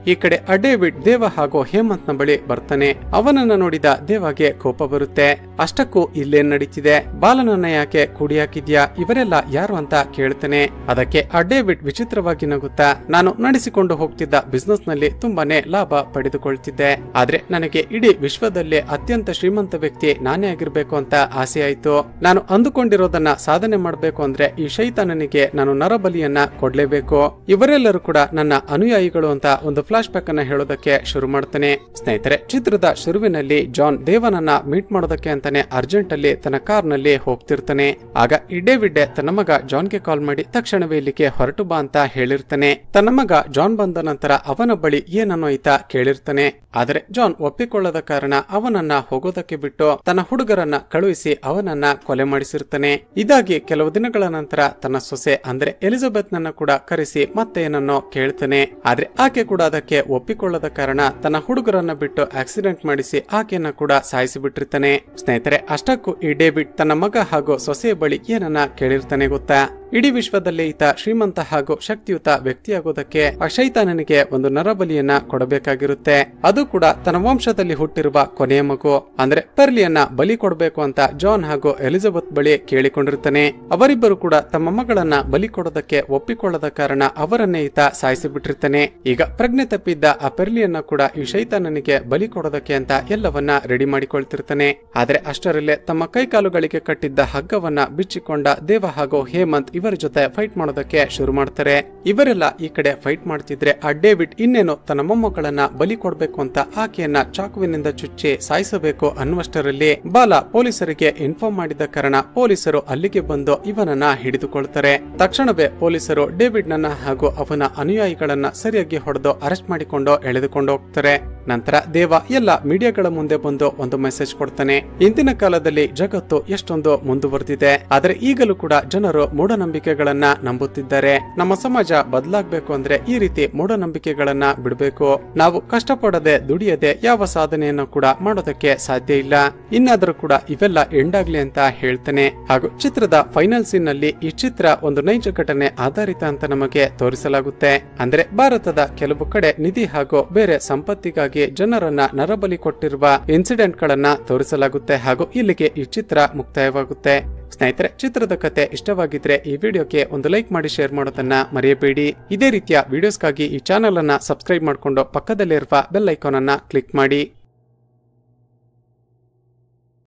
ಈ ಕಡೆ ಡೇವಿಡ್ ದೇವ ಹಾಗೂ ಹೇಮಂತ್ ನ ಬಳಿ ಬರ್ತಾನೆ. ಅವನನ್ನ ನೋಡಿದ ದೇವಾಗೆ ಕೋಪ ಬರುತ್ತೆ. ಅಷ್ಟಕ್ಕೂ ಇಲ್ಲೇನ್ ನಡೀತಿದೆ, ಬಾಲನನ್ನ ಯಾಕೆ ಕೂಡಿ ಹಾಕಿದ್ಯಾ, ಇವರೆಲ್ಲ ಯಾರು ಅಂತ ಕೇಳ್ತಾನೆ. ಅದಕ್ಕೆ ಡೇವಿಡ್ ವಿಚಿತ್ರವಾಗಿ ನಗುತ್ತಾ, ನಾನು ನಡೆಸಿಕೊಂಡು ಹೋಗ್ತಿದ್ದ ಬಿಸ್ನೆಸ್ ನಲ್ಲಿ ತುಂಬಾನೇ ಲಾಭ ಪಡೆದುಕೊಳ್ತಿದ್ದೆ. ಆದ್ರೆ ನನಗೆ ಇಡೀ ವಿಶ್ವದಲ್ಲೇ ಅತ್ಯಂತ ಶ್ರೀಮಂತ ವ್ಯಕ್ತಿ ನಾನೇ ಆಗಿರ್ಬೇಕು ಅಂತ ಆಸೆ ಆಯ್ತು. ನಾನು ಅಂದುಕೊಂಡಿರೋದನ್ನ ಸಾಧನೆ ಮಾಡ್ಬೇಕು ಅಂದ್ರೆ ಈ ಶೈತಾನನಿಗೆ ನಾನು ನರಬಲಿಯನ್ನ ಕೊಡ್ಲೇಬೇಕು. ಇವರೆಲ್ಲರೂ ಕೂಡ ನನ್ನ ಅನುಯಾಯಿಗಳು ಅಂತ ಒಂದು ಫ್ಲಾಶ್ ಬ್ಯಾಕ್ ಅನ್ನ ಹೇಳೋದಕ್ಕೆ ಶುರು ಮಾಡ್ತಾನೆ. ಸ್ನೇಹಿತರೆ, ಚಿತ್ರದ ಶುರುವಿನಲ್ಲಿ ಜಾನ್ ದೇವನನ್ನ ಮೀಟ್ ಮಾಡೋದಕ್ಕೆ ಅಂತಾನೆ ಅರ್ಜೆಂಟ್ ಅಲ್ಲಿ ತನ್ನ ಕಾರ್ ನಲ್ಲಿ ಹೋಗ್ತಿರ್ತಾನೆ. ಆಗ ಡೇವಿಡ್ ತನ್ನ ಮಗ ಜಾನ್ ಗೆ ಕಾಲ್ ಮಾಡಿ ತಕ್ಷಣವೇ ಇಲ್ಲಿಗೆ ಹೊರಟು ಬಾ ಅಂತ ಹೇಳಿರ್ತಾನೆ. ತನ್ನ ಮಗ ಜಾನ್ ಬಂದ ನಂತರ ಅವನ ಬಳಿ ಏನನ್ನೋಯ್ತಾ ಕೇಳಿರ್ತಾನೆ. ಆದರೆ ಜಾನ್ ಒಪ್ಪಿಕೊಳ್ಳದ ಕಾರಣ ಅವನನ್ನ ಹೋಗೋದಕ್ಕೆ ಬಿಟ್ಟು ತನ್ನ ಹುಡುಗರನ್ನ ಕಳುಹಿಸಿ ಅವನನ್ನ ಕೊಲೆ ಮಾಡಿಸಿರ್ತಾನೆ. ಇದಾಗಿ ಕೆಲವು ದಿನಗಳ ನಂತರ ತನ್ನ ಸೊಸೆ ಅಂದ್ರೆ ಎಲಿಜಬೆತ್ ನನ್ನ ಕೂಡ ಕರೆಸಿ ಮತ್ತೆ ಏನನ್ನೋ ಕೇಳ್ತಾನೆ. ಆದ್ರೆ ಆಕೆ ಕೂಡ ಅದಕ್ಕೆ ಒಪ್ಪಿಕೊಳ್ಳದ ಕಾರಣ ತನ್ನ ಹುಡುಗರನ್ನ ಬಿಟ್ಟು ಆಕ್ಸಿಡೆಂಟ್ ಮಾಡಿಸಿ ಆಕೆಯನ್ನ ಕೂಡ ಸಾಯಿಸಿ ಬಿಟ್ಟಿರ್ತಾನೆ. ಸ್ನೇಹಿತರೆ, ಅಷ್ಟಕ್ಕೂ ಈ ಡೇವಿಡ್ ತನ್ನ ಮಗ ಹಾಗೂ ಸೊಸೆಯ ಬಳಿ ಏನನ್ನ ಕೇಳಿರ್ತಾನೆ ಗೊತ್ತಾ? ಇಡೀ ವಿಶ್ವದಲ್ಲಿ ಈತ ಶ್ರೀಮಂತ ಹಾಗೂ ಶಕ್ತಿಯುತ ವ್ಯಕ್ತಿಯಾಗೋದಕ್ಕೆ ಆ ಶೈತಾನನಿಗೆ ಒಂದು ನರಬಲಿಯನ್ನ ಕೊಡಬೇಕಾಗಿರುತ್ತೆ. ಅದು ಕೂಡ ತನ್ನ ವಂಶದಲ್ಲಿ ಹುಟ್ಟಿರುವ ಕೊನೆಯ ಮಗು ಅಂದ್ರೆ ಪೆರ್ಲಿಯನ್ನ ಬಲಿ ಕೊಡಬೇಕು ಅಂತ ಜಾನ್ ಹಾಗೂ ಎಲಿಜಬೆತ್ ಬಳಿ ಕೇಳಿಕೊಂಡಿರ್ತಾನೆ. ಅವರಿಬ್ಬರು ಕೂಡ ತಮ್ಮ ಮಗಳನ್ನ ಬಲಿ ಕೊಡೋದಕ್ಕೆ ಒಪ್ಪಿಕೊಳ್ಳದ ಕಾರಣ ಅವರನ್ನೇ ಈತ ಸಾಯಿಸಿ ಬಿಟ್ಟಿರ್ತಾನೆ. ಈಗ ಪ್ರಜ್ಞೆ ತಪ್ಪಿದ್ದ ಆ ಪೆರ್ಲಿಯನ್ನ ಕೂಡ ಈ ಶೈತಾನನಿಗೆ ಬಲಿ ಕೊಡೋದಕ್ಕೆ ಅಂತ ಎಲ್ಲವನ್ನ ರೆಡಿ ಮಾಡಿಕೊಳ್ತಿರ್ತಾನೆ. ಆದ್ರೆ ಅಷ್ಟರಲ್ಲೇ ತಮ್ಮ ಕೈಕಾಲುಗಳಿಗೆ ಕಟ್ಟಿದ್ದ ಹಗ್ಗವನ್ನ ಬಿಚ್ಚಿಕೊಂಡ ದೇವ ಹಾಗೂ ಹೇಮಂತ್ ಇವರ ಜೊತೆ ಫೈಟ್ ಮಾಡೋದಕ್ಕೆ ಶುರು ಮಾಡ್ತಾರೆ. ಇವರೆಲ್ಲ ಈ ಕಡೆ ಫೈಟ್ ಮಾಡ್ತಿದ್ರೆ ಆ ಡೇವಿಡ್ ಇನ್ನೇನು ತನ್ನ ಮೊಮ್ಮಕ್ಕಳನ್ನ ಬಲಿ ಕೊಡ್ಬೇಕು ಅಂತ ಆಕೆಯನ್ನ ಚಾಕುವಿನಿಂದ ಚುಚ್ಚಿ ಸಾಯಿಸಬೇಕು ಅನ್ನುವಷ್ಟರಲ್ಲಿ ಬಾಲ ಪೊಲೀಸರಿಗೆ ಇನ್ಫಾರ್ಮ್ ಮಾಡಿದ ಕಾರಣ ಪೊಲೀಸರು ಅಲ್ಲಿಗೆ ಬಂದು ಇವನನ್ನ ಹಿಡಿದುಕೊಳ್ತಾರೆ. ತಕ್ಷಣವೇ ಪೊಲೀಸರು ಡೇವಿಡ್ ನನ್ನ ಹಾಗೂ ಅವನ ಅನುಯಾಯಿಗಳನ್ನ ಸರಿಯಾಗಿ ಹೊಡೆದು ಅರೆಸ್ಟ್ ಮಾಡಿಕೊಂಡು ಎಳೆದುಕೊಂಡು ಹೋಗ್ತಾರೆ. ನಂತರ ದೇವ ಎಲ್ಲ ಮೀಡಿಯಾಗಳ ಮುಂದೆ ಬಂದು ಒಂದು ಮೆಸೇಜ್ ಕೊಡ್ತಾನೆ. ಇಂದಿನ ಕಾಲದಲ್ಲಿ ಜಗತ್ತು ಎಷ್ಟೊಂದು ಮುಂದುವರೆದಿದೆ, ಆದ್ರೆ ಈಗಲೂ ಕೂಡ ಜನರು ಮೂಢನಂಬಿಕೆಗಳನ್ನ ನಂಬುತ್ತಿದ್ದಾರೆ. ನಮ್ಮ ಸಮಾಜ ಬದಲಾಗಬೇಕು ಅಂದ್ರೆ ಈ ರೀತಿ ಮೂಢನಂಬಿಕೆಗಳನ್ನ ಬಿಡಬೇಕು. ನಾವು ಕಷ್ಟಪಡದೆ ದುಡಿಯದೆ ಯಾವ ಸಾಧನೆಯನ್ನು ಕೂಡ ಮಾಡೋದಕ್ಕೆ ಸಾಧ್ಯ ಇಲ್ಲ. ಇನ್ನಾದ್ರೂ ಕೂಡ ಇವೆಲ್ಲ ಎಂಡಾಗ್ಲಿ ಅಂತ ಹೇಳ್ತಾನೆ. ಹಾಗೂ ಚಿತ್ರದ ಫೈನಲ್ ಸೀನ್ ನಲ್ಲಿ ಈ ಚಿತ್ರ ಒಂದು ನೈಜ ಘಟನೆ ಆಧಾರಿತ ಅಂತ ನಮಗೆ ತೋರಿಸಲಾಗುತ್ತೆ. ಅಂದ್ರೆ ಭಾರತದ ಕೆಲವು ಕಡೆ ನಿಧಿ ಹಾಗೂ ಬೇರೆ ಸಂಪತ್ತಿಗಾಗಿ ಜನರನ್ನ ನರಬಲಿ ಕೊಟ್ಟಿರುವ ಇನ್ಸಿಡೆಂಟ್ ಗಳನ್ನ ತೋರಿಸಲಾಗುತ್ತೆ. ಹಾಗೂ ಇಲ್ಲಿಗೆ ಈ ಚಿತ್ರ ಮುಕ್ತಾಯವಾಗುತ್ತೆ. ಸ್ನೇಹಿತರೆ, ಚಿತ್ರದ ಕತೆ ಇಷ್ಟವಾಗಿದ್ರೆ ಈ ವಿಡಿಯೋಗೆ ಒಂದು ಲೈಕ್ ಮಾಡಿ ಶೇರ್ ಮಾಡೋದನ್ನ ಮರೆಯಬೇಡಿ. ಇದೇ ರೀತಿಯ ವಿಡಿಯೋಸ್ಗಾಗಿ ಈ ಚಾನೆಲ್ ಅನ್ನ ಸಬ್ಸ್ಕ್ರೈಬ್ ಮಾಡಿಕೊಂಡು ಪಕ್ಕದಲ್ಲಿರುವ ಬೆಲ್ ಐಕಾನ್ ಅನ್ನ ಕ್ಲಿಕ್ ಮಾಡಿ.